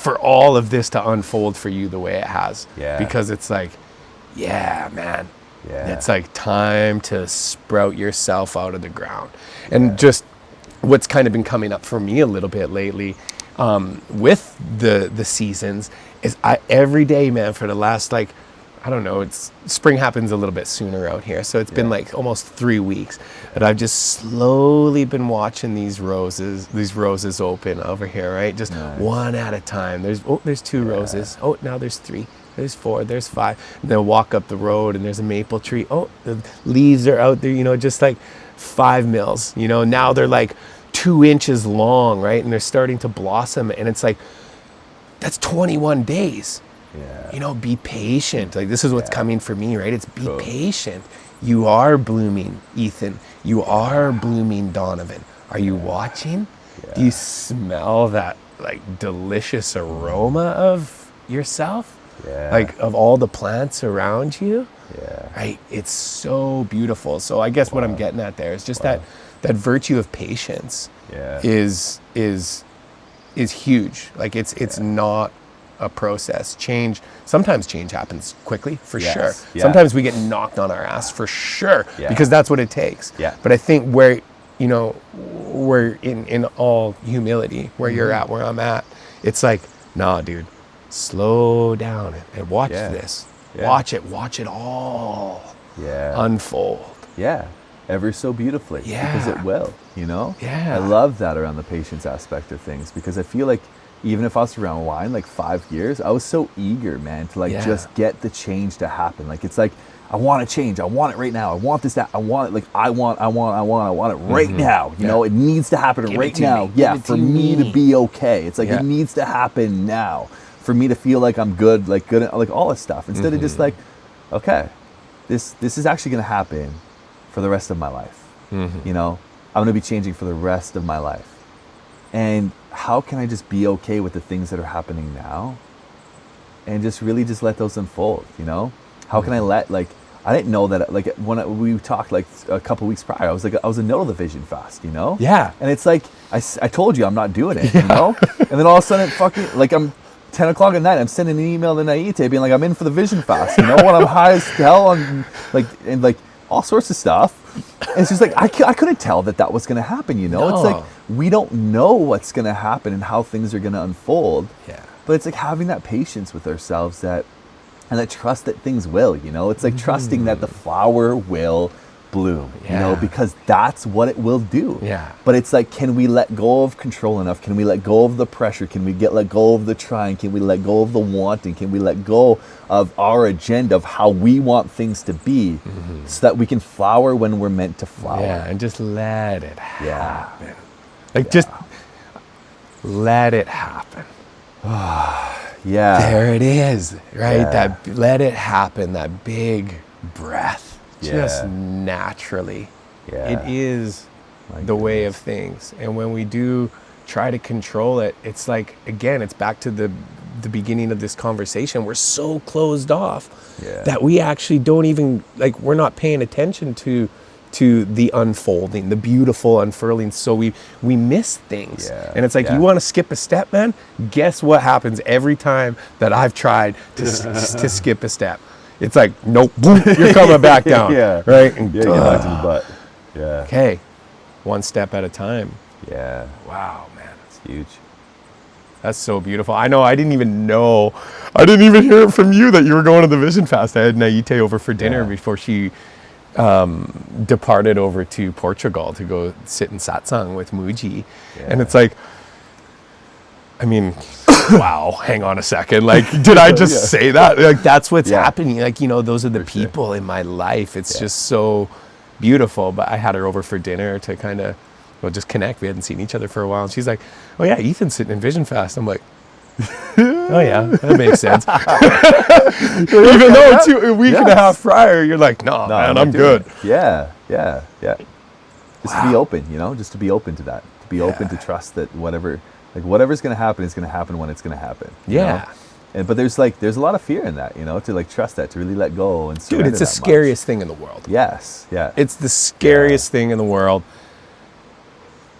Speaker 1: For all of this to unfold for you the way it has. Because it's like, man. It's like time to sprout yourself out of the ground. And just what's kind of been coming up for me a little bit lately with the seasons is every day, man, for the last, like, I don't know, it's spring happens a little bit sooner out here. So it's been like almost 3 weeks that I've just slowly been watching these roses open over here, right? Just one at a time. There's 2 roses. Oh, now there's 3. There's 4, there's 5. And then walk up the road and there's a maple tree. Oh, the leaves are out there, you know, just like 5 mils, you know, now they're like 2 inches long, right? And they're starting to blossom. And it's like, that's 21 days. You know, be patient. Like, this is what's coming for me, right? It's be patient. You are blooming, Ethan. You are blooming, Donovan. Are you watching? Do you smell that, like, delicious aroma of yourself? Like, of all the plants around you? Right? It's so beautiful. So I guess what I'm getting at there is just that virtue of patience is huge. Like, it's not a process. Sometimes change happens quickly, for sure. Sometimes we get knocked on our ass, for sure, because that's what it takes. But I think where, you know, we're in all humility, where you're at, where I'm at, it's like, nah, dude, slow down and watch this. Watch it all.
Speaker 2: Yeah.
Speaker 1: unfold.
Speaker 2: Yeah, ever so beautifully.
Speaker 1: Yeah.
Speaker 2: Because it will, you know?
Speaker 1: Yeah.
Speaker 2: I love that around the patience aspect of things, because I feel like even if I was around wine like 5 years, I was so eager, man, to like
Speaker 1: Yeah.
Speaker 2: just get the change to happen. Like, it's like, I want to change. I want it right now. I want this, that. I want it. Like, I want it right now. You know, it needs to happen
Speaker 1: Give it
Speaker 2: right
Speaker 1: to
Speaker 2: now.
Speaker 1: me.
Speaker 2: Yeah,
Speaker 1: Give it
Speaker 2: for
Speaker 1: to
Speaker 2: me to
Speaker 1: me.
Speaker 2: be okay. It's like,
Speaker 1: Yeah.
Speaker 2: it needs to happen now for me to feel like I'm good, like all this stuff. Instead of just like, okay, this is actually going to happen for the rest of my life. You know, I'm going to be changing for the rest of my life. And how can I just be okay with the things that are happening now and just really just let those unfold, you know? How can I let, like, I didn't know that, like, we talked like a couple weeks prior, I was in the middle of the vision fast, you know?
Speaker 1: Yeah.
Speaker 2: And it's like, I told you I'm not doing it, you know? And then all of a sudden, like, I'm 10 o'clock at night, I'm sending an email to Naite being like, I'm in for the vision fast, you know? When I'm high as hell on, like all sorts of stuff. And it's just like, I couldn't tell that was going to happen, you know?
Speaker 1: No.
Speaker 2: It's like, we don't know what's going to happen and how things are going to unfold.
Speaker 1: Yeah.
Speaker 2: But it's like having that patience with ourselves and that trust that things will, you know? It's like trusting that the flower will bloom, you know,
Speaker 1: Yeah.
Speaker 2: because that's what it will do.
Speaker 1: Yeah.
Speaker 2: But it's like, can we let go of control enough? Can we let go of the pressure? Can we let go of the trying? Can we let go of the wanting? Can we let go of our agenda of how we want things to be so that we can flower when we're meant to flower?
Speaker 1: Yeah, and just let it
Speaker 2: Yeah.
Speaker 1: happen. Like, just let it happen.
Speaker 2: Yeah.
Speaker 1: There it is, right?
Speaker 2: Yeah.
Speaker 1: That let it happen, that big breath, just
Speaker 2: Yeah.
Speaker 1: naturally.
Speaker 2: Yeah.
Speaker 1: It is
Speaker 2: My
Speaker 1: the way of things. And when we do try to control it, it's like, again, it's back to the beginning of this conversation. We're so closed off
Speaker 2: Yeah.
Speaker 1: that we actually don't even, like, we're not paying attention to the unfolding, the beautiful unfurling. So we miss things.
Speaker 2: Yeah.
Speaker 1: And it's like,
Speaker 2: Yeah.
Speaker 1: you want to skip a step, man? Guess what happens every time that I've tried to skip a step? It's like, nope, boom, you're coming back down.
Speaker 2: Yeah.
Speaker 1: Right? And,
Speaker 2: Yeah, get back to the butt. Yeah.
Speaker 1: okay, one step at a time.
Speaker 2: Yeah.
Speaker 1: Wow, man.
Speaker 2: It's huge.
Speaker 1: That's so beautiful. I know, I didn't even hear it from you that you were going to the Vision Fast. I had Naite over for dinner
Speaker 2: Yeah.
Speaker 1: before she departed over to Portugal to go sit in satsang with Muji. And
Speaker 2: Yeah.
Speaker 1: it's like, I mean, wow, hang on a second. Like, did I just
Speaker 2: Yeah.
Speaker 1: say that? Like, that's what's
Speaker 2: Yeah.
Speaker 1: happening. Like, you know, those are the
Speaker 2: For sure.
Speaker 1: people in my life. It's
Speaker 2: Yeah.
Speaker 1: just so beautiful. But I had her over for dinner to kind of, well, just connect. We hadn't seen each other for a while. And she's like, oh yeah, Ethan's sitting in Vision Fast. I'm like, oh yeah, that makes sense. Even though a week and a half prior, you're like, no, man, I'm good.
Speaker 2: Yeah. Just to be open, you know, just to be open to that, to be open to trust that whatever's going to happen is going to happen when it's going to happen. you
Speaker 1: Yeah.
Speaker 2: know? But there's a lot of fear in that, you know, to like trust that, to really let go and surrender.
Speaker 1: Dude, it's the
Speaker 2: that much.
Speaker 1: scariest thing in the world.
Speaker 2: Yes. Yeah.
Speaker 1: It's the scariest thing in the world.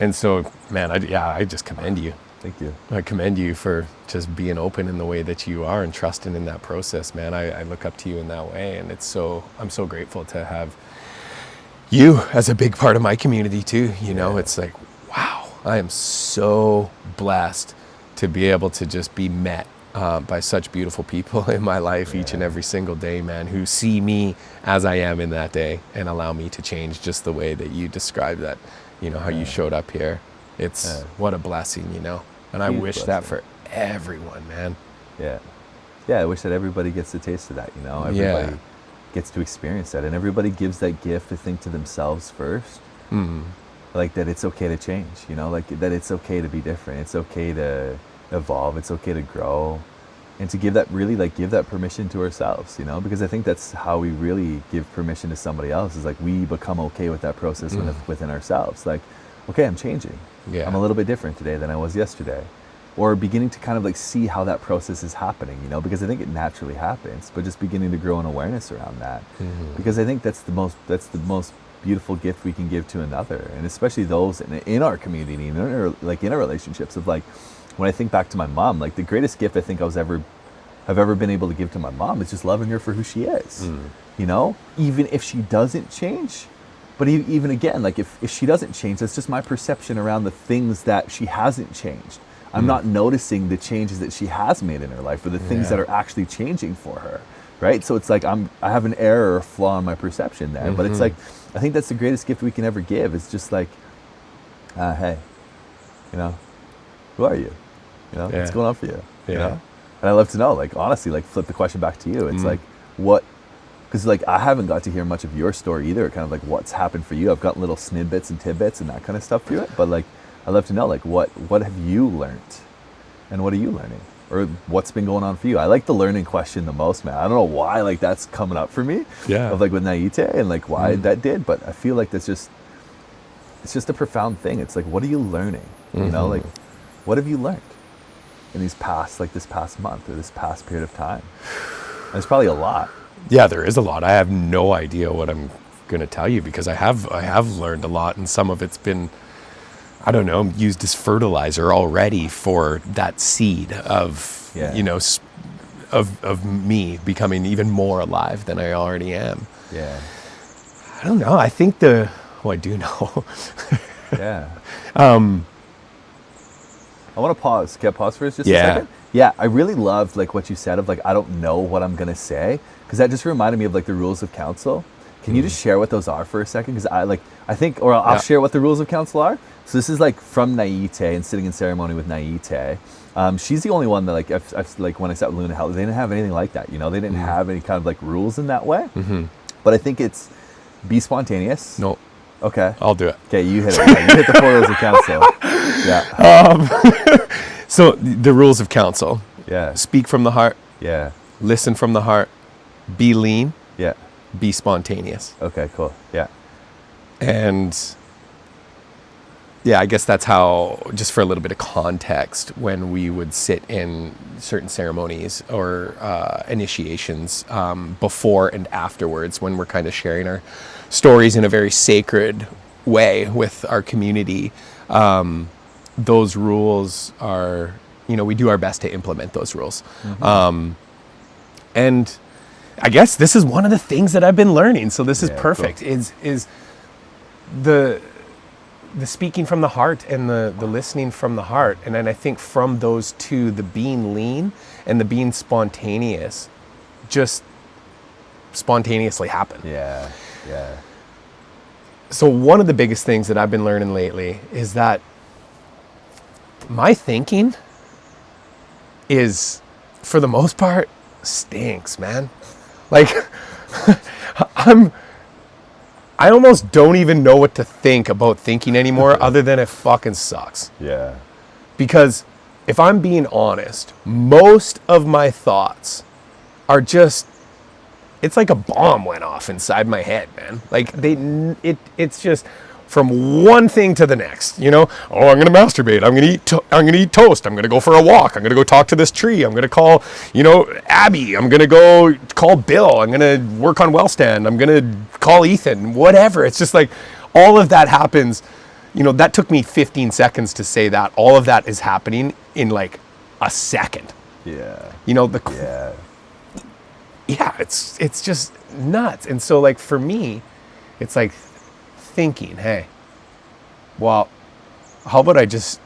Speaker 1: And so, man, I just commend you.
Speaker 2: Thank you.
Speaker 1: I commend you for just being open in the way that you are and trusting in that process, man. I look up to you in that way, and I'm so grateful to have you as a big part of my community too. You know, it's like, wow, I am so blessed to be able to just be met by such beautiful people in my life each and every single day, man, who see me as I am in that day and allow me to change just the way that you described that, you know, how you showed up here. It's what a blessing, you know, and I
Speaker 2: Huge
Speaker 1: wish that
Speaker 2: blessing.
Speaker 1: for everyone, man.
Speaker 2: Yeah. I wish that everybody gets a taste of that, you know, everybody gets to experience that, and everybody gives that gift, I think, to themselves first. Like that it's okay to change, you know, like that it's okay to be different. It's okay to evolve. It's okay to grow, and to give that permission to ourselves, you know, because I think that's how we really give permission to somebody else, is like we become okay with that process within ourselves. Like, okay, I'm changing.
Speaker 1: Yeah.
Speaker 2: I'm a little bit different today than I was yesterday. Or beginning to kind of like see how that process is happening, you know, because I think it naturally happens, but just beginning to grow an awareness around that. Because I think that's the most beautiful gift we can give to another, and especially those in our community, in our relationships. Of like, when I think back to my mom, like the greatest gift I think have ever been able to give to my mom is just loving her for who she is. You know, even if she doesn't change. But even again, like if she doesn't change, that's just my perception around the things that she hasn't changed. I'm not noticing the changes that she has made in her life, or the things that are actually changing for her. right? So it's like I have an error or flaw in my perception there. But it's like, I think that's the greatest gift we can ever give. It's just like, hey, you know, who are you? You know, what's going on for you? You know? And I love to know, like, honestly, like, flip the question back to you. It's like, what, because like I haven't got to hear much of your story either, kind of like what's happened for you. I've got little snippets and tidbits and that kind of stuff to it, but like I'd love to know, like, what have you learned and what are you learning, or what's been going on for you? I like the learning question the most, man. I don't know why, like, that's coming up for me, of like with Naite and like why that did, but I feel like it's just a profound thing. It's like, what are you learning? You know, like, what have you learned in this past month or this past period of time? And it's probably a lot.
Speaker 1: Yeah, there is a lot. I have no idea what I'm going to tell you, because I have learned a lot, and some of it's been, I don't know, used as fertilizer already for that seed of, you know, of me becoming even more alive than I already am.
Speaker 2: Yeah.
Speaker 1: I don't know. I think I do know.
Speaker 2: Yeah. I want to pause. Can I pause for just a second? Yeah, I really loved like what you said of like, I don't know what I'm going to say, because that just reminded me of like the rules of council. Can you just share what those are for a second? Because I'll share what the rules of council are. So this is like from Naite and sitting in ceremony with Naite. She's the only one that like, I've like when I sat with Luna Hell, they didn't have anything like that. You know, they didn't have any kind of like rules in that way. But I think it's be spontaneous.
Speaker 1: No.
Speaker 2: Okay.
Speaker 1: I'll do it.
Speaker 2: Okay, you hit it. Yeah, you hit the 4 rules of council. Yeah.
Speaker 1: So the rules of council.
Speaker 2: Yeah.
Speaker 1: Speak from the heart.
Speaker 2: Yeah.
Speaker 1: Listen from the heart. Be lean.
Speaker 2: Yeah.
Speaker 1: Be spontaneous.
Speaker 2: Okay, cool. Yeah.
Speaker 1: And yeah, I guess that's how, just for a little bit of context, when we would sit in certain ceremonies or initiations, before and afterwards, when we're kind of sharing our stories in a very sacred way with our community, those rules are, you know, we do our best to implement those rules. And I guess this is one of the things that I've been learning. So this is perfect. Cool. Is the speaking from the heart and the listening from the heart. And then I think from those two, the being lean and the being spontaneous, just spontaneously happen.
Speaker 2: Yeah. Yeah.
Speaker 1: So one of the biggest things that I've been learning lately is that my thinking is, for the most part, stinks, man. Like, I almost don't even know what to think about thinking anymore, other than it fucking sucks.
Speaker 2: Yeah.
Speaker 1: Because if I'm being honest, most of my thoughts are just, it's like a bomb went off inside my head, man. Like it's just from one thing to the next, you know? Oh, I'm going to masturbate. I'm going to eat toast. I'm going to go for a walk. I'm going to go talk to this tree. I'm going to call, you know, Abby. I'm going to go call Bill. I'm going to work on Wellstand. I'm going to call Ethan, whatever. It's just like all of that happens. You know, that took me 15 seconds to say that. All of that is happening in like a second.
Speaker 2: Yeah.
Speaker 1: You know,
Speaker 2: yeah,
Speaker 1: it's just nuts. And so like for me, it's like thinking, hey, well, how about I just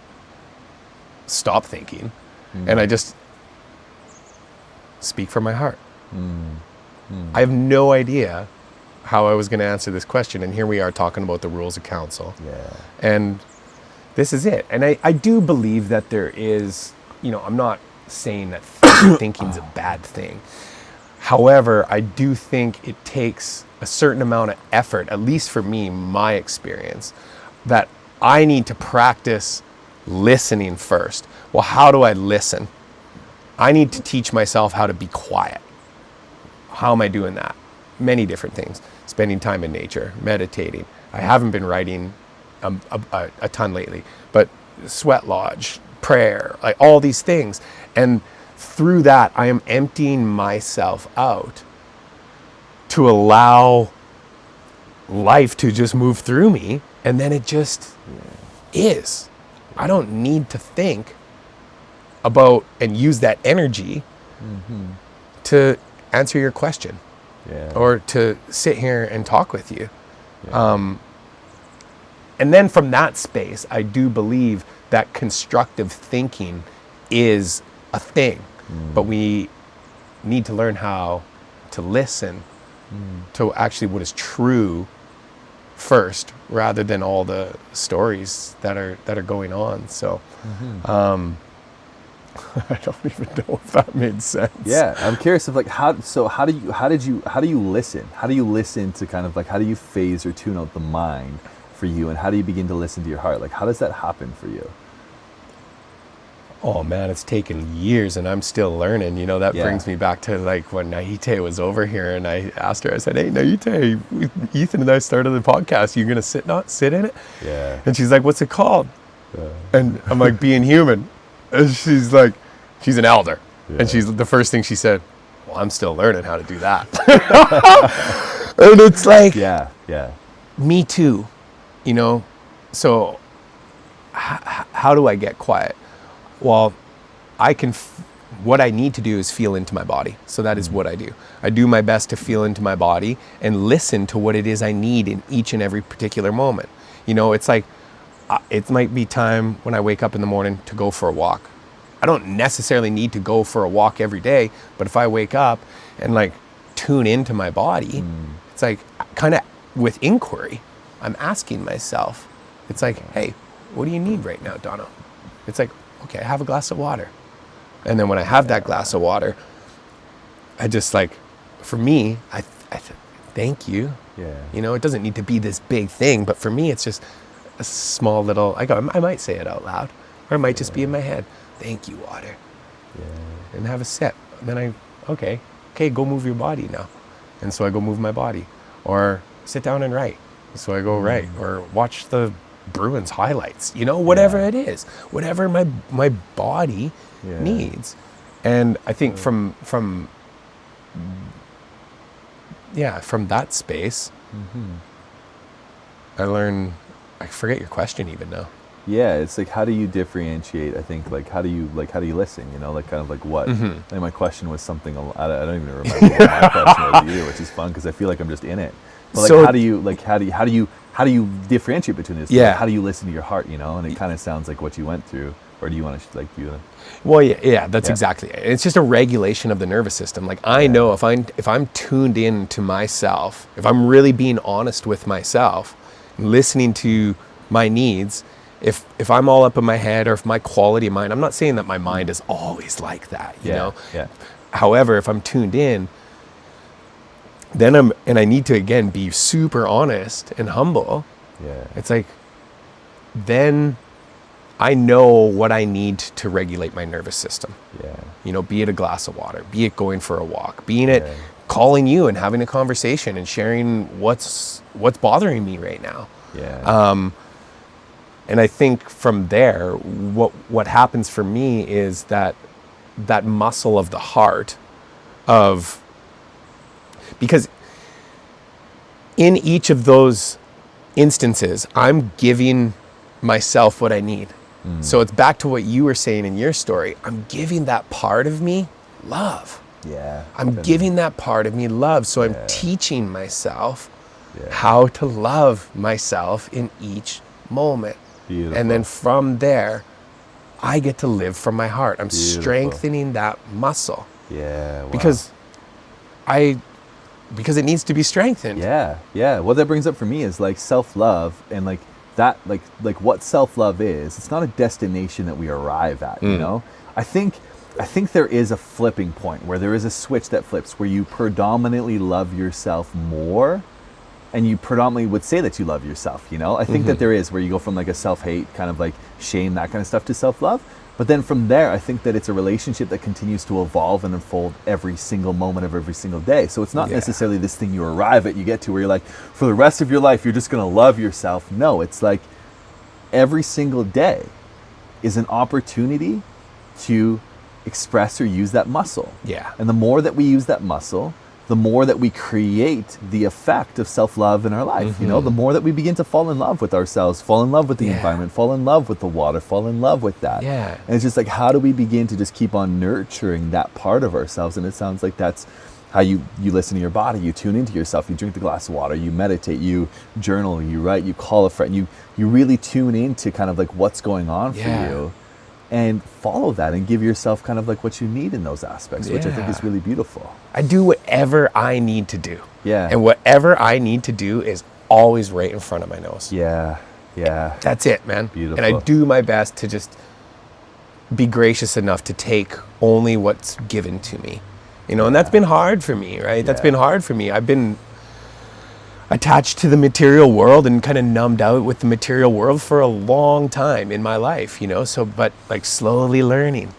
Speaker 1: stop thinking and I just speak from my heart? I have no idea how I was going to answer this question, and here we are talking about the rules of council.
Speaker 2: Yeah.
Speaker 1: And this is it. And I do believe that there is, you know, I'm not saying that thinking's a bad thing. However, I do think it takes a certain amount of effort, at least for me, my experience, that I need to practice listening first. Well, how do I listen? I need to teach myself how to be quiet. How am I doing that? Many different things. Spending time in nature, meditating. I haven't been writing a ton lately, but sweat lodge, prayer, like all these things. And through that, I am emptying myself out to allow life to just move through me. And then it just is. I don't need to think about and use that energy to answer your question or to sit here and talk with you. And then from that space, I do believe that constructive thinking is a thing, but we need to learn how to listen to actually what is true first, rather than all the stories that are going on. So I don't even know if that made sense.
Speaker 2: Yeah, I'm curious of like how do you listen? How do you listen to kind of like, how do you phase or tune out the mind for you, and how do you begin to listen to your heart? Like, how does that happen for you?
Speaker 1: Oh man, it's taken years and I'm still learning. You know, that brings me back to like when Naite was over here and I asked her, I said, "Hey Naite, Ethan and I started the podcast. You gonna sit in it?"
Speaker 2: Yeah.
Speaker 1: And she's like, "What's it called?" And I'm like, "Being Human." And she's like, she's an elder. Yeah. And she's the first thing she said, "Well, I'm still learning how to do that." And it's like,
Speaker 2: yeah.
Speaker 1: Me too, you know? So how do I get quiet? Well, what I need to do is feel into my body. So that is what I do. I do my best to feel into my body and listen to what it is I need in each and every particular moment. You know, it's like, it might be time when I wake up in the morning to go for a walk. I don't necessarily need to go for a walk every day, but if I wake up and like tune into my body, it's like kind of with inquiry, I'm asking myself, it's like, "Hey, what do you need right now, Donna?" It's like, "Okay, I have a glass of water." And then when I have that glass of water, I just like, for me, I thank you.
Speaker 2: Yeah.
Speaker 1: You know, it doesn't need to be this big thing, but for me, it's just a small little, I might say it out loud, or it might just be in my head. "Thank you, water." Yeah. And have a sip. And then okay, go move your body now. And so I go move my body. Or sit down and write. So I go write. Or watch the Bruins highlights, you know, whatever it is, whatever my body needs. And I think from that space, I forget your question even now.
Speaker 2: Yeah, it's like, how do you differentiate? I think like how do you listen? You know, like kind of like what? And my question was something I don't even remember what my question was either, which is fun because I feel like I'm just in it. But like,
Speaker 1: So,
Speaker 2: how do you differentiate between this?
Speaker 1: Yeah.
Speaker 2: Like, how do you listen to your heart? You know, and it kind of sounds like what you went through, or do you want to
Speaker 1: Well, yeah, that's exactly it. It's just a regulation of the nervous system. Like I know if I'm tuned in to myself, if I'm really being honest with myself, listening to my needs. If I'm all up in my head, or if my quality of mind, I'm not saying that my mind is always like that, you know?
Speaker 2: Yeah.
Speaker 1: However, if I'm tuned in, then I need to, again, be super honest and humble.
Speaker 2: Yeah.
Speaker 1: It's like, then I know what I need to regulate my nervous system.
Speaker 2: Yeah.
Speaker 1: You know, be it a glass of water, be it going for a walk, being it calling you and having a conversation and sharing what's bothering me right now.
Speaker 2: Yeah.
Speaker 1: And I think from there, what happens for me is that muscle of the heart because in each of those instances, I'm giving myself what I need. So it's back to what you were saying in your story. I'm giving that part of me love.
Speaker 2: Yeah.
Speaker 1: I'm giving that part of me love. So I'm teaching myself how to love myself in each moment.
Speaker 2: Beautiful.
Speaker 1: And then from there, I get to live from my heart. I'm strengthening that muscle.
Speaker 2: Yeah. Wow.
Speaker 1: Because it needs to be strengthened.
Speaker 2: Yeah. What that brings up for me is like self-love, and like that, like what self-love is. It's not a destination that we arrive at, you know? I think there is a flipping point where there is a switch that flips where you predominantly love yourself more, and you predominantly would say that you love yourself, you know? I think that there is, where you go from like a self-hate, kind of like shame, that kind of stuff, to self-love. But then from there, I think that it's a relationship that continues to evolve and unfold every single moment of every single day. So it's not necessarily this thing you arrive at, you get to where you're like, for the rest of your life, you're just gonna love yourself. No, it's like every single day is an opportunity to express or use that muscle.
Speaker 1: Yeah.
Speaker 2: And the more that we use that muscle, the more that we create the effect of self-love in our life, you know, the more that we begin to fall in love with ourselves, fall in love with the environment, fall in love with the water, fall in love with that.
Speaker 1: Yeah.
Speaker 2: And it's just like, how do we begin to just keep on nurturing that part of ourselves? And it sounds like that's how you listen to your body, you tune into yourself, you drink the glass of water, you meditate, you journal, you write, you call a friend, you really tune into kind of like what's going on for you. and follow that and give yourself kind of like what you need in those aspects, which I think is
Speaker 1: Yeah.
Speaker 2: really beautiful.
Speaker 1: I do whatever I need to do.
Speaker 2: Yeah.
Speaker 1: And whatever I need to do is always right in front of my nose.
Speaker 2: Yeah. Yeah.
Speaker 1: That's it, man.
Speaker 2: Beautiful.
Speaker 1: And I do my best to just be gracious enough to take only what's given to me. You know, and that's been hard for me, right? That's
Speaker 2: Yeah.
Speaker 1: been hard for me. I've been attached to the material world and kind of numbed out with the material world for a long time in my life, you know? So, but like slowly learning.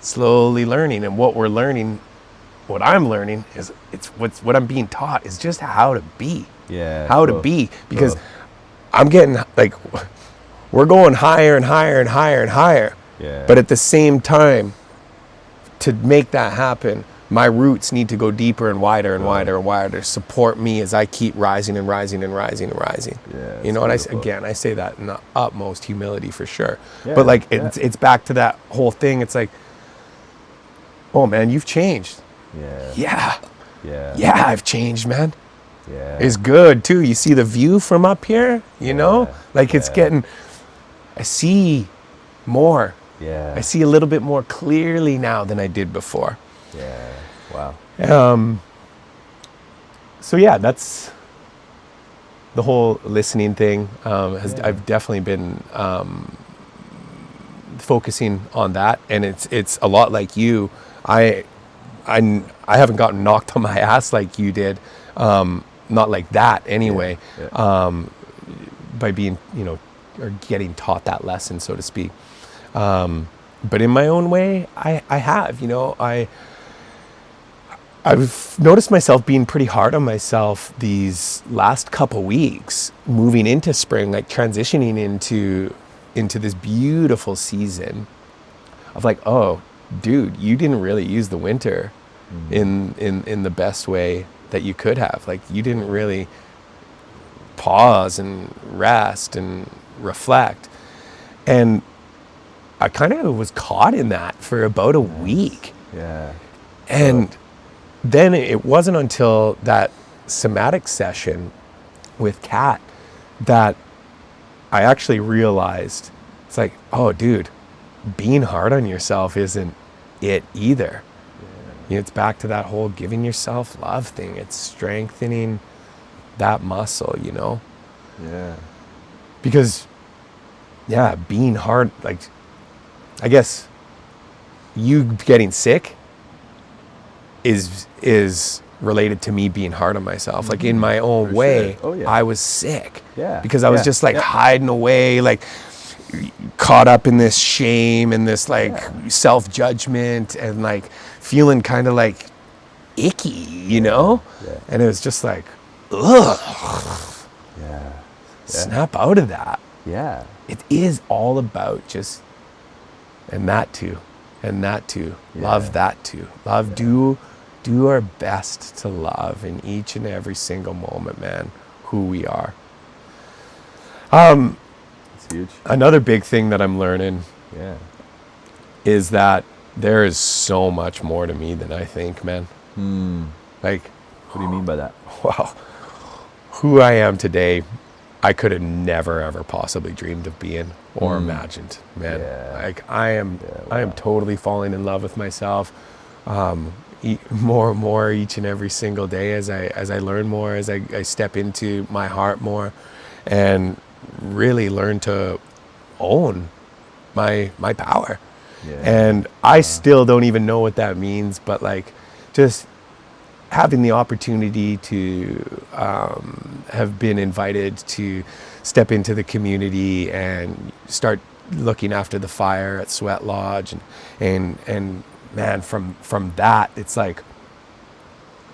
Speaker 1: And what I'm learning is what I'm being taught is just how to be.
Speaker 2: Yeah.
Speaker 1: How to be. Because I'm getting like, we're going higher and higher and higher and higher.
Speaker 2: Yeah.
Speaker 1: But at the same time, to make that happen, my roots need to go deeper and wider and wider and wider to support me as I keep rising and rising and rising and rising.
Speaker 2: Yeah,
Speaker 1: you know, and I say that in the utmost humility for sure.
Speaker 2: Yeah,
Speaker 1: but like it's back to that whole thing. It's like, oh man, you've changed.
Speaker 2: Yeah.
Speaker 1: Yeah, I've changed, man.
Speaker 2: Yeah.
Speaker 1: It's good too. You see the view from up here, you know? Like it's getting, I see more.
Speaker 2: Yeah.
Speaker 1: I see a little bit more clearly now than I did before.
Speaker 2: Yeah. Wow.
Speaker 1: So yeah, that's the whole listening thing. I've definitely been focusing on that, and it's a lot like you. I haven't gotten knocked on my ass like you did, not like that anyway. By being, you know, or getting taught that lesson, so to speak. But in my own way, I have, you know, I've noticed myself being pretty hard on myself these last couple weeks, moving into spring, like transitioning into this beautiful season of like, oh, dude, you didn't really use the winter in the best way that you could have. Like you didn't really pause and rest and reflect. And I kind of was caught in that for about a week.
Speaker 2: Yeah.
Speaker 1: And then it wasn't until that somatic session with Kat that I actually realized it's like, oh, dude, being hard on yourself isn't it either. You know, it's back to that whole giving yourself love thing. It's strengthening that muscle, you know?
Speaker 2: Yeah.
Speaker 1: Because, yeah, being hard, like, I guess you getting sick is related to me being hard on myself. Like in my own way, I was sick.
Speaker 2: Yeah.
Speaker 1: Because I was just like hiding away, like caught up in this shame and this like self-judgment and like feeling kind of like icky, you know?
Speaker 2: Yeah.
Speaker 1: And it was just like, ugh.
Speaker 2: Yeah.
Speaker 1: Snap out of that.
Speaker 2: Yeah.
Speaker 1: It is all about just, and that too. Love that too. Love, do our best to love in each and every single moment, man, who we are.
Speaker 2: It's huge.
Speaker 1: Another big thing that I'm learning is that there is so much more to me than I think, man. Like,
Speaker 2: what do you mean by that?
Speaker 1: Wow. Who I am today, I could have never, ever possibly dreamed of being or imagined, man. Like I am totally falling in love with myself. More and more each and every single day as I learn more, as I step into my heart more and really learn to own my power. And I still don't even know what that means, but like just having the opportunity to have been invited to step into the community and start looking after the fire at Sweat Lodge and man, from that, it's like,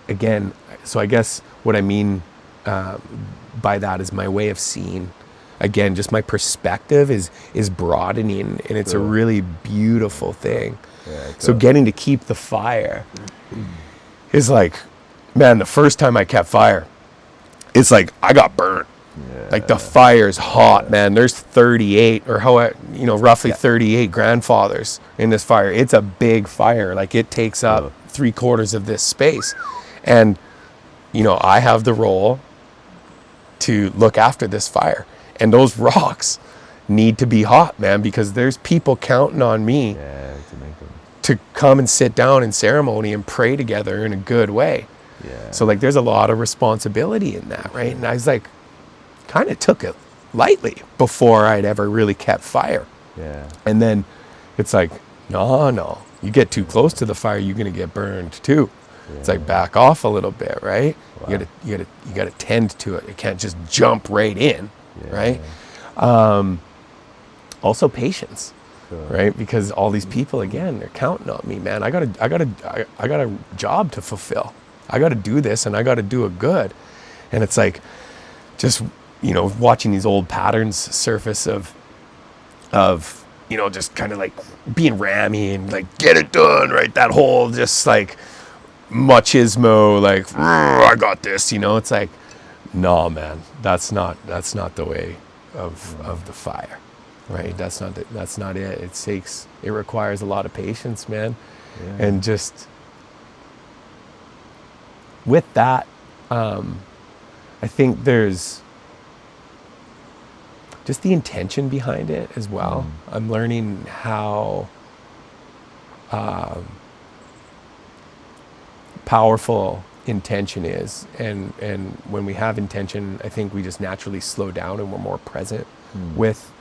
Speaker 1: again, so I guess what I mean by that is my way of seeing, again, just my perspective is broadening, and it's a really beautiful thing. So getting to keep the fire is like, man, the first time I kept fire, it's like I got burnt. Like the fire's hot, man. There's 38 or roughly 38 grandfathers in this fire. It's a big fire. Like it takes up 3/4 of this space. And, you know, I have the role to look after this fire. And those rocks need to be hot, man, because there's people counting on me
Speaker 2: Yeah, to make them.
Speaker 1: to come and sit down in ceremony and pray together in a good way.
Speaker 2: Yeah.
Speaker 1: So like there's a lot of responsibility in that, right? And I was like, kind of took it lightly before I'd ever really kept fire.
Speaker 2: Yeah.
Speaker 1: And then it's like, no, you get too close to the fire, you're gonna get burned too. It's like back off a little bit, right?
Speaker 2: Wow.
Speaker 1: You gotta tend to it. You can't just jump right in,
Speaker 2: Yeah.
Speaker 1: right? Also patience,
Speaker 2: Sure.
Speaker 1: right? Because all these people, again, they're counting on me, man. I got a job to fulfill. I got to do this, and I got to do it good. And it's like, just, you know, watching these old patterns surface of, you know, just kind of like being rammy and like, get it done, right? That whole just like machismo, like, I got this, you know. It's like, no, man, that's not the way of the fire, right? That's not it. It requires a lot of patience, man.
Speaker 2: Yeah.
Speaker 1: And just with that, I think there's just the intention behind it as well. I'm learning how powerful intention is, and when we have intention, I think we just naturally slow down and we're more present with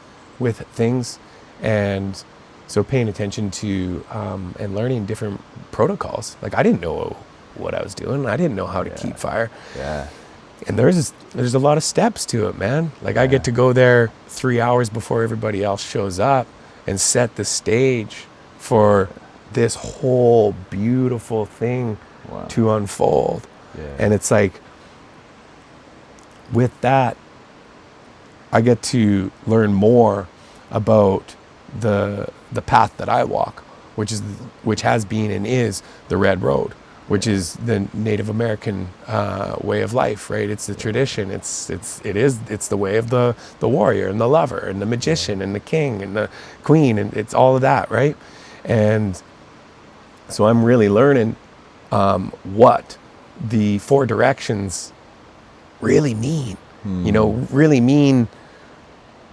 Speaker 1: things. And so paying attention to and learning different protocols. Like I didn't know what I was doing. I didn't know how to keep fire.
Speaker 2: Yeah.
Speaker 1: And there's a lot of steps to it, man. Like I get to go there 3 hours before everybody else shows up and set the stage for this whole beautiful thing to unfold.
Speaker 2: Yeah.
Speaker 1: And it's like, with that, I get to learn more about the path that I walk, which has been and is the Red Road, which is the Native American way of life, right? It's the tradition. It's the way of the warrior and the lover and the magician and the king and the queen, and it's all of that, right? And so I'm really learning what the 4 directions really mean, you know, really mean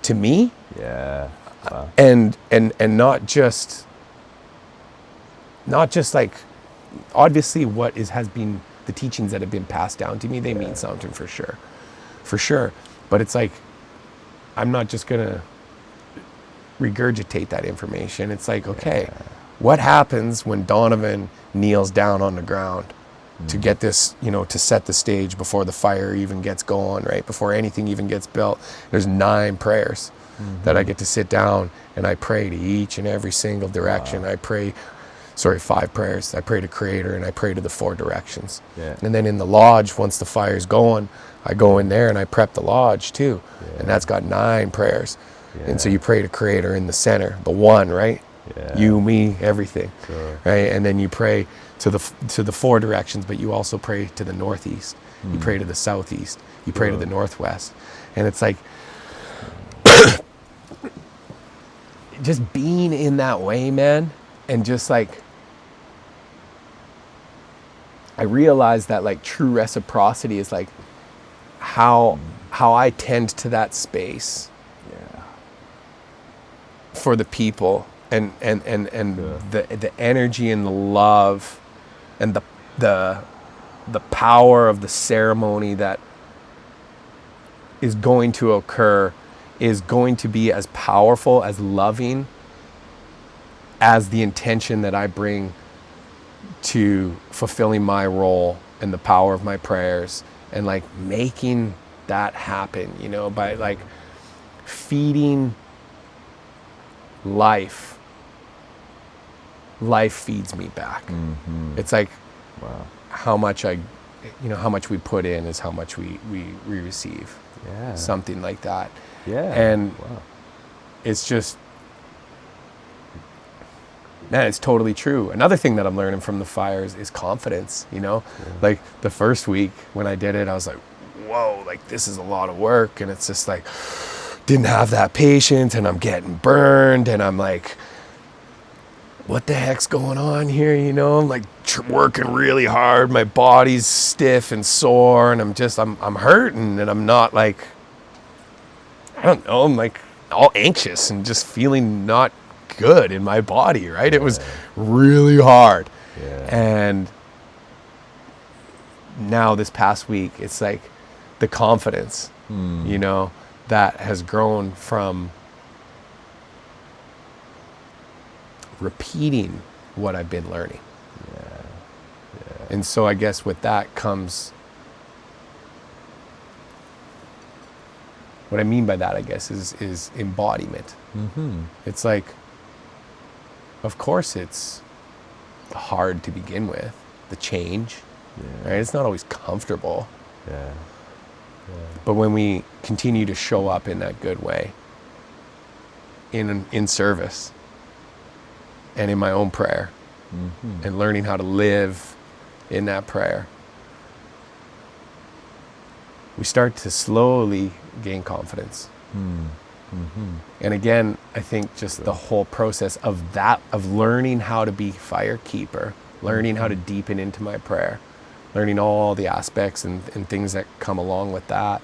Speaker 1: to me.
Speaker 2: Yeah. Wow.
Speaker 1: And not just like, obviously has been the teachings that have been passed down to me, they mean something for sure. But it's like, I'm not just gonna regurgitate that information. It's like, okay, what happens when Donovan kneels down on the ground to get this, you know, to set the stage before the fire even gets going, right? Before anything even gets built? There's 9 prayers that I get to sit down and I pray to each and every single direction.
Speaker 2: Wow.
Speaker 1: 5 prayers. I pray to Creator and I pray to the 4 directions.
Speaker 2: Yeah.
Speaker 1: And then in the lodge, once the fire's going, I go in there and I prep the lodge too.
Speaker 2: Yeah.
Speaker 1: And that's got 9 prayers.
Speaker 2: Yeah.
Speaker 1: And so you pray to Creator in the center, the one, right?
Speaker 2: Yeah.
Speaker 1: You, me, everything.
Speaker 2: Sure.
Speaker 1: Right? And then you pray to the 4 directions, but you also pray to the northeast. You pray to the southeast. You pray to the northwest. And it's like, just being in that way, man, and just like, I realized that like true reciprocity is like how I tend to that space for the people, and the energy and the love and the power of the ceremony that is going to occur is going to be as powerful, as loving as the intention that I bring to fulfilling my role and the power of my prayers, and like making that happen, you know, by like feeding life. Life feeds me back. It's like, how much we put in is how much we receive.
Speaker 2: Yeah.
Speaker 1: Something like that.
Speaker 2: Yeah.
Speaker 1: And it's just, man, it's totally true. Another thing that I'm learning from the fires is confidence, you know? Like the first week when I did it, I was like, whoa, like this is a lot of work. And it's just like, didn't have that patience, and I'm getting burned, and I'm like, what the heck's going on here? You know, I'm like working really hard. My body's stiff and sore, and I'm hurting, and I'm not like, I don't know, I'm like all anxious and just feeling not good in my body, right? It was really hard. And now this past week, it's like the confidence, you know, that has grown from repeating what I've been learning. And so I guess with that comes, what I mean by that, I guess, is embodiment. It's like, of course it's hard to begin with, the change, right? It's not always comfortable. But when we continue to show up in that good way, in service, and in my own prayer, and learning how to live in that prayer, we start to slowly gain confidence. And again, I think just the whole process of that, of learning how to be fire keeper, learning how to deepen into my prayer, learning all the aspects and things that come along with that,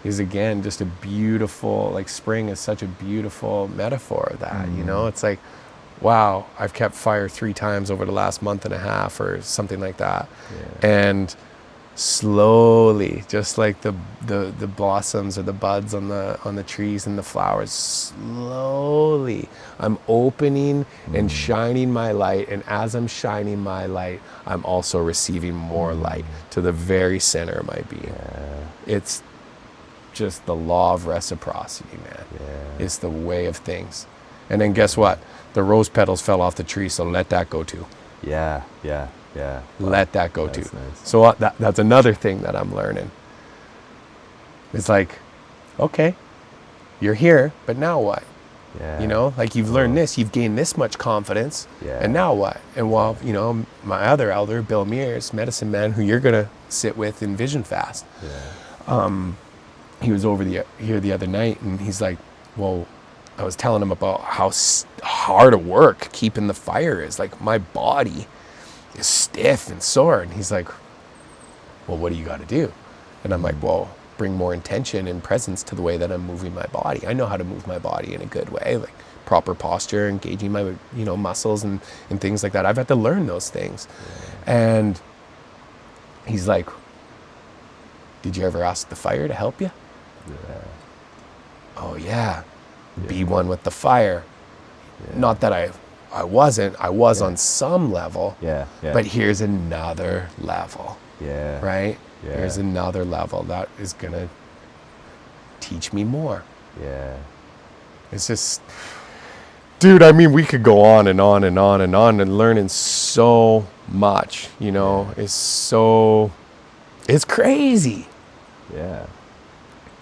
Speaker 1: is again just a beautiful, like spring is such a beautiful metaphor of that. You know, it's like, wow, I've kept fire 3 times over the last month and a half or something like that. And slowly, just like the blossoms or the buds on the trees and the flowers, slowly I'm opening and shining my light, and as I'm shining my light, I'm also receiving more light to the very center of my being. It's just the law of reciprocity, man. It's the way of things. And then guess what? The rose petals fell off the tree, so let that go too. Let that go too.
Speaker 2: Nice.
Speaker 1: So that's another thing that I'm learning. It's like, okay, you're here, but now what? You know, like you've learned this, you've gained this much confidence, and now what? And while, you know, my other elder, Bill Mears, medicine man, who you're gonna sit with in Vision Fast, he was over here the other night, and he's like, well, I was telling him about how hard a work keeping the fire is. Like my body is stiff and sore. And he's like, well, what do you got to do? And I'm like, well, bring more intention and presence to the way that I'm moving my body. I know how to move my body in a good way, like proper posture, engaging my, you know, muscles and things like that. I've had to learn those things. And he's like, did you ever ask the fire to help you? Oh yeah. Be one with the fire. Not that I wasn't. I was on some level. But here's another level. Right? Here's another level that is gonna teach me more. It's just, dude, I mean, we could go on and on and on and on and learning so much, you know. It's crazy.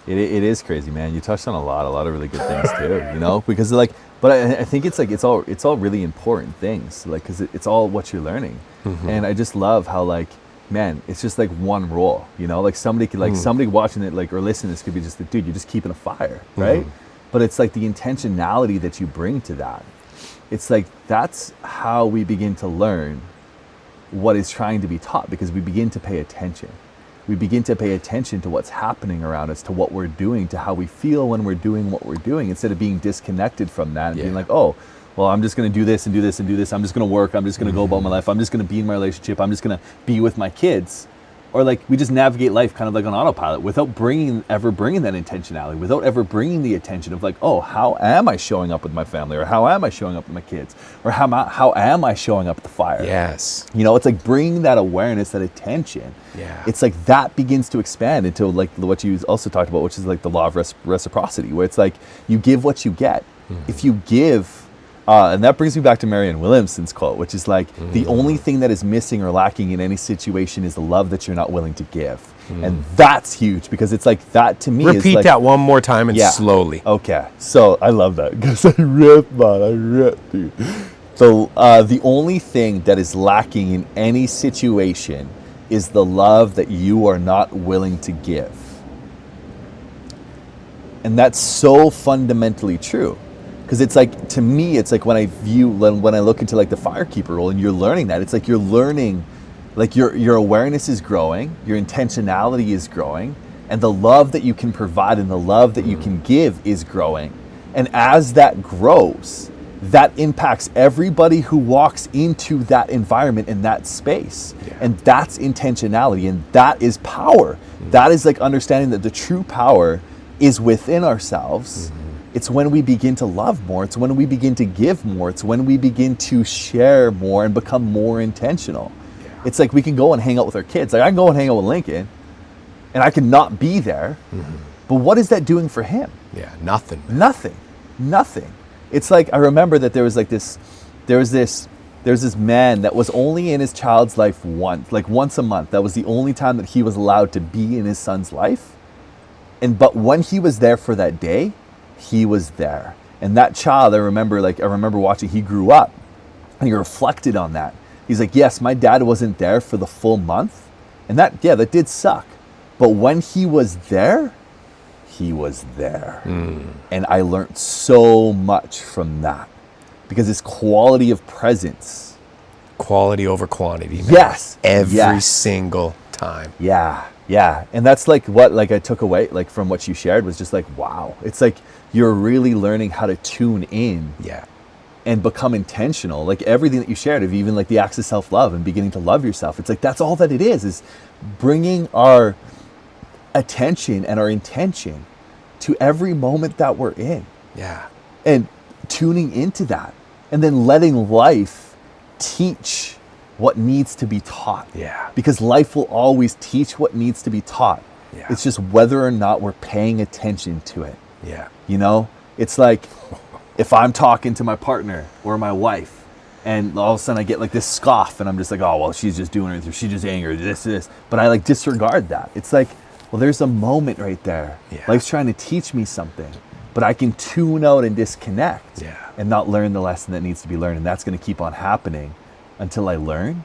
Speaker 2: It is crazy, man. You touched on a lot of really good things too, you know, because like, but I think it's like, it's all really important things, like, cause it's all what you're learning. And I just love how, like, man, it's just like one role, you know, like somebody could, like somebody watching it, like, or listening to this could be just like, dude, you're just keeping a fire, right? But it's like the intentionality that you bring to that. It's like, that's how we begin to learn what is trying to be taught, because we begin to pay attention. We begin to pay attention to what's happening around us, to what we're doing, to how we feel when we're doing what we're doing, instead of being disconnected from that and being like, oh, well, I'm just going to do this and do this and do this. I'm just going to work. I'm just going to go about my life. I'm just going to be in my relationship. I'm just going to be with my kids. Or like, we just navigate life kind of like on autopilot without ever bringing that intentionality, without ever bringing the attention of like, oh, how am I showing up with my family? Or how am I showing up with my kids? Or how am I showing up at the fire? You know, it's like bringing that awareness, that attention. It's like that begins to expand into like what you also talked about, which is like the law of reciprocity, where it's like you give what you get. If you give, and that brings me back to Marianne Williamson's quote, which is like, the only thing that is missing or lacking in any situation is the love that you're not willing to give. And that's huge, because it's like, that to me is like...
Speaker 1: Repeat that one more time and slowly.
Speaker 2: Okay. So I love that, because I rip, dude. So the only thing that is lacking in any situation is the love that you are not willing to give. And that's so fundamentally true. Because it's like, to me, it's like when I look into like the firekeeper role and you're learning that, it's like you're learning, like your awareness is growing, your intentionality is growing, and the love that you can provide and the love that you can give is growing. And as that grows, that impacts everybody who walks into that environment in that space.
Speaker 1: Yeah.
Speaker 2: And that's intentionality, and that is power. That is like understanding that the true power is within ourselves. It's when we begin to love more. It's when we begin to give more. It's when we begin to share more and become more intentional.
Speaker 1: Yeah.
Speaker 2: It's like we can go and hang out with our kids. Like I can go and hang out with Lincoln and I can not be there. But what is that doing for him?
Speaker 1: Yeah, nothing.
Speaker 2: Nothing. It's like, I remember that there was this man that was only in his child's life once a month. That was the only time that he was allowed to be in his son's life. But when he was there for that day, he was there. And that child, I remember watching, he grew up and he reflected on that. He's like, yes, my dad wasn't there for the full month. And that did suck. But when he was there, he was there. And I learned so much from that because his quality of presence.
Speaker 1: Quality over quantity. Man.
Speaker 2: Yes.
Speaker 1: Every single time.
Speaker 2: Yeah. And that's like what I took away from what you shared was just like, wow. It's like you're really learning how to tune in.
Speaker 1: Yeah.
Speaker 2: And become intentional. Like everything that you shared of even like the acts of self-love and beginning to love yourself. It's like that's all that it is bringing our attention and our intention to every moment that we're in.
Speaker 1: Yeah.
Speaker 2: And tuning into that and then letting life teach what needs to be taught.
Speaker 1: Yeah.
Speaker 2: Because life will always teach what needs to be taught.
Speaker 1: Yeah.
Speaker 2: It's just whether or not we're paying attention to it.
Speaker 1: Yeah.
Speaker 2: You know, it's like if I'm talking to my partner or my wife and all of a sudden I get like this scoff and I'm just like, oh, well, she's just doing it. She's just angry, this. But I like disregard that. It's like, well, there's a moment right there.
Speaker 1: Yeah.
Speaker 2: Life's trying to teach me something, but I can tune out and disconnect and not learn the lesson that needs to be learned. And that's going to keep on happening until I learn,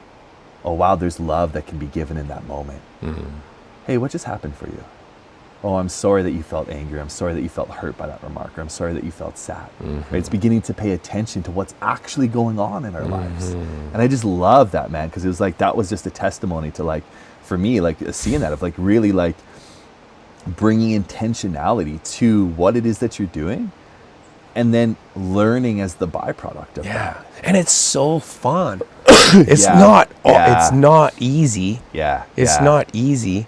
Speaker 2: oh, wow, there's love that can be given in that moment. Hey, what just happened for you? Oh, I'm sorry that you felt angry. I'm sorry that you felt hurt by that remark. Or I'm sorry that you felt sad. Right? It's beginning to pay attention to what's actually going on in our lives. And I just love that, man, because it was like, that was just a testimony to like, for me, like seeing that of like really like bringing intentionality to what it is that you're doing and then learning as the byproduct of that.
Speaker 1: And it's so fun. It's not easy. It's not easy.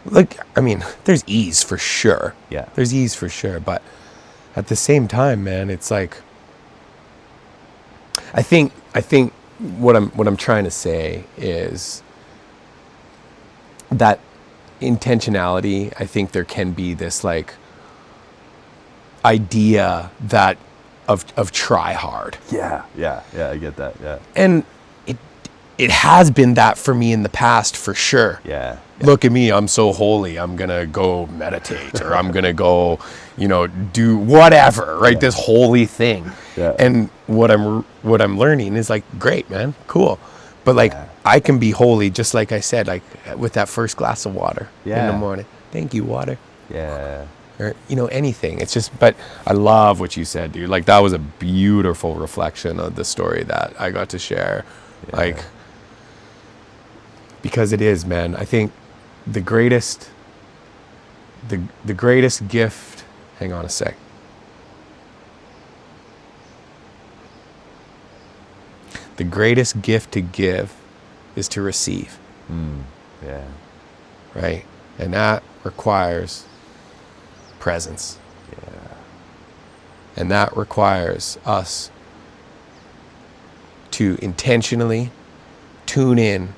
Speaker 1: Like, I mean, there's ease for sure. There's ease for sure. But at the same time, man, it's like, I think what I'm trying to say is that intentionality, I think there can be this like idea that of try hard.
Speaker 2: Yeah, I get that. Yeah.
Speaker 1: And it has been that for me in the past for sure.
Speaker 2: Yeah.
Speaker 1: Look at me, I'm so holy. I'm going to go meditate or I'm going to go, do whatever, right? This holy thing.
Speaker 2: Yeah.
Speaker 1: And what I'm learning is like, great, man, cool. But like, I can be holy, just like I said, like with that first glass of water in the morning. Thank you, water.
Speaker 2: Yeah.
Speaker 1: Or, anything. It's just, but I love what you said, dude. Like that was a beautiful reflection of the story that I got to share.
Speaker 2: Yeah.
Speaker 1: Like, because it is, man. I think the greatest gift, hang on a sec. The greatest gift to give is to receive.
Speaker 2: Yeah.
Speaker 1: Right? And that requires presence.
Speaker 2: Yeah.
Speaker 1: And that requires us to intentionally tune in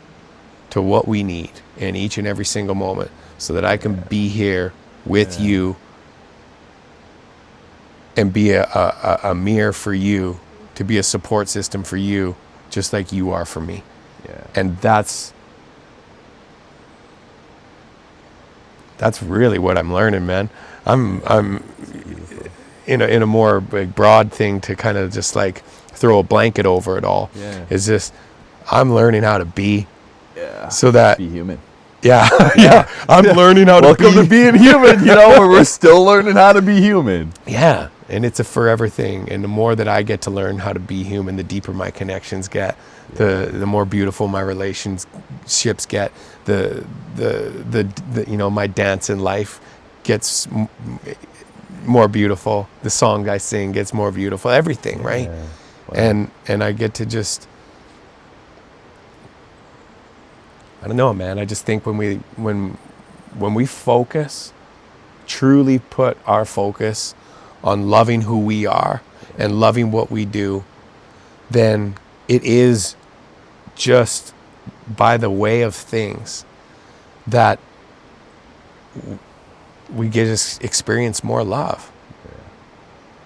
Speaker 1: to what we need in each and every single moment so that I can be here with you and be a mirror for you, to be a support system for you, just like you are for me.
Speaker 2: Yeah.
Speaker 1: And that's really what I'm learning, man. I'm in a more broad thing to kind of just like throw a blanket over it all.
Speaker 2: Yeah.
Speaker 1: Is just I'm learning how to be.
Speaker 2: Yeah.
Speaker 1: So that
Speaker 2: be human.
Speaker 1: Yeah. I'm learning how to be.
Speaker 2: Welcome to being human, where we're still learning how to be human.
Speaker 1: Yeah. And it's a forever thing. And the more that I get to learn how to be human, the deeper my connections get, the more beautiful my relationships get, the my dance in life gets more beautiful. The song I sing gets more beautiful. Everything, right?
Speaker 2: Yeah. Wow.
Speaker 1: And I get to just, I don't know, man. I just think when we focus, truly put our focus on loving who we are and loving what we do, then it is just by the way of things that we get to experience more love.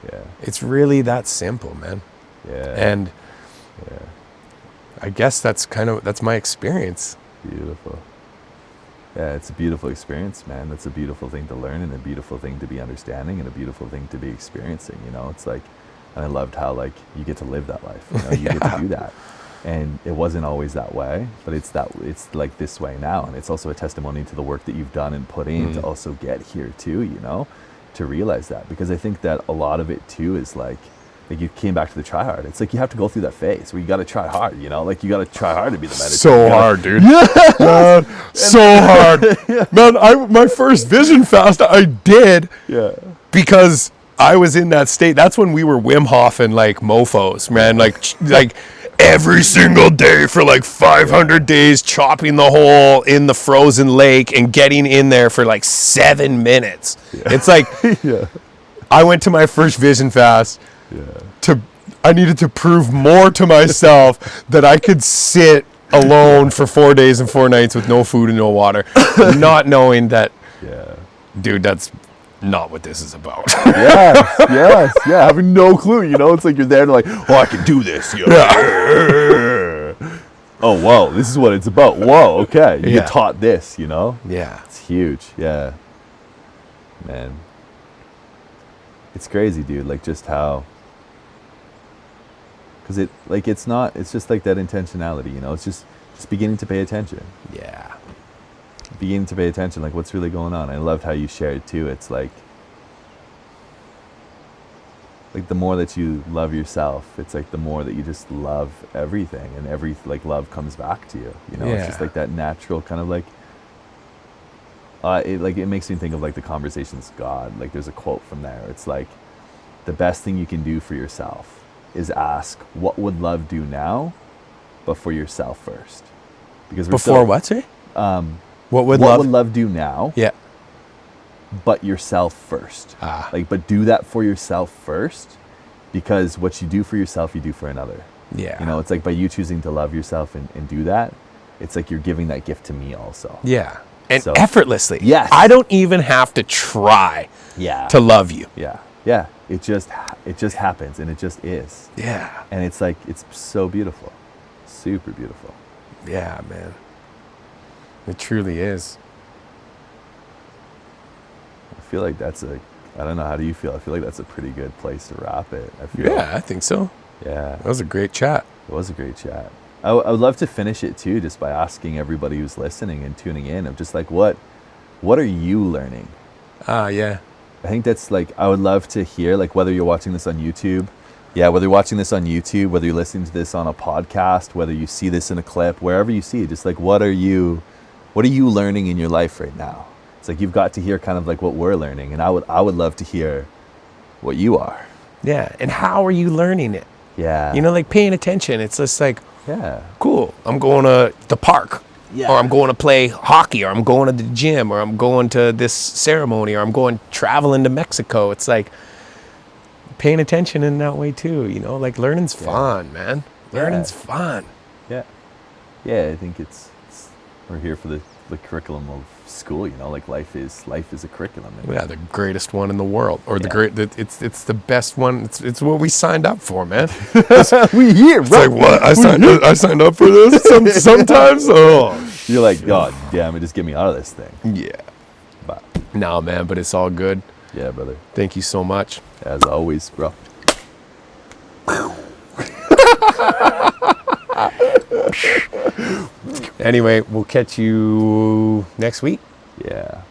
Speaker 2: Yeah.
Speaker 1: It's really that simple, man.
Speaker 2: Yeah.
Speaker 1: And
Speaker 2: yeah.
Speaker 1: I guess that's my experience.
Speaker 2: Beautiful. Yeah, it's a beautiful experience, man. That's a beautiful thing to learn and a beautiful thing to be understanding and a beautiful thing to be experiencing, you know? It's like, and I loved how like you get to live that life, you know, you get to do that. And it wasn't always that way, but it's like this way now. And it's also a testimony to the work that you've done and put in to also get here too, you know, to realize that. Because I think that a lot of it too is like you came back to the try hard. It's like you have to go through that phase where you got to try hard, you know, like you got to try hard to be the meditator.
Speaker 1: So hard, dude. Yeah, man, so hard. Man, my first vision fast I did because I was in that state. That's when we were Wim Hof and like mofos, man. Like every single day for like 500 days, chopping the hole in the frozen lake and getting in there for like 7 minutes. It's like I went to my first vision fast. I needed to prove more to myself that I could sit alone for 4 days and 4 nights with no food and no water, not knowing that, dude, that's not what this is about.
Speaker 2: yes, having no clue, you know, it's like you're there to like, oh, I can do this, you know? Oh, whoa, this is what it's about. Whoa, okay, you get taught this, you know?
Speaker 1: Yeah.
Speaker 2: It's huge, man. It's crazy, dude, like just how, because it's just like that intentionality, you know, it's just beginning to pay attention.
Speaker 1: Yeah.
Speaker 2: Beginning to pay attention, like what's really going on. I loved how you shared too. It's like the more that you love yourself, it's like the more that you just love everything, and every like love comes back to you. You know, it's just like that natural kind of like. It makes me think of like the Conversations with God. Like there's a quote from there. It's like, the best thing you can do for yourself is ask, what would love do now, but for yourself first. Because
Speaker 1: what, sir? What would
Speaker 2: love do now?
Speaker 1: Yeah.
Speaker 2: But yourself first. But do that for yourself first, because what you do for yourself, you do for another.
Speaker 1: Yeah.
Speaker 2: You know, it's like by you choosing to love yourself and do that, it's like you're giving that gift to me also.
Speaker 1: Yeah. And so, effortlessly.
Speaker 2: Yes.
Speaker 1: I don't even have to try to love you.
Speaker 2: Yeah. Yeah. It just happens, and it just is.
Speaker 1: Yeah.
Speaker 2: And it's like, it's so beautiful. Super beautiful.
Speaker 1: Yeah, man. It truly is.
Speaker 2: I feel like I don't know, how do you feel? I feel like that's a pretty good place to wrap it.
Speaker 1: I think so.
Speaker 2: Yeah.
Speaker 1: That was a great chat.
Speaker 2: It was a great chat. I would love to finish it too, just by asking everybody who's listening and tuning in of just like, what are you learning?
Speaker 1: Yeah.
Speaker 2: I think that's like, I would love to hear, like, whether you're watching this on YouTube, whether you're watching this on YouTube, whether you're listening to this on a podcast, whether you see this in a clip, wherever you see it, just like, what are you learning in your life right now? It's like, you've got to hear kind of like what we're learning, and I would love to hear what you are.
Speaker 1: Yeah. And how are you learning it?
Speaker 2: Yeah.
Speaker 1: You know, like paying attention. It's just like, cool, I'm going to the park.
Speaker 2: Yeah.
Speaker 1: Or I'm going to play hockey, or I'm going to the gym, or I'm going to this ceremony, or I'm going traveling to Mexico. It's like paying attention in that way too, you know, like learning's fun, man. Learning's fun.
Speaker 2: Yeah. Yeah, I think it's we're here for the curriculum of school, you know, like life is a curriculum.
Speaker 1: Yeah, the greatest one in the world, or it's the best one. It's what we signed up for, man.
Speaker 2: We here, bro.
Speaker 1: It's like, what? I signed up for this sometimes. Oh,
Speaker 2: you're like, God damn it, just get me out of this thing.
Speaker 1: Yeah. But no, man, but it's all good.
Speaker 2: Yeah, brother.
Speaker 1: Thank you so much.
Speaker 2: As always, bro.
Speaker 1: Anyway, we'll catch you next week.
Speaker 2: Yeah.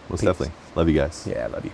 Speaker 2: Most definitely. Love you guys.
Speaker 1: Yeah, I love you.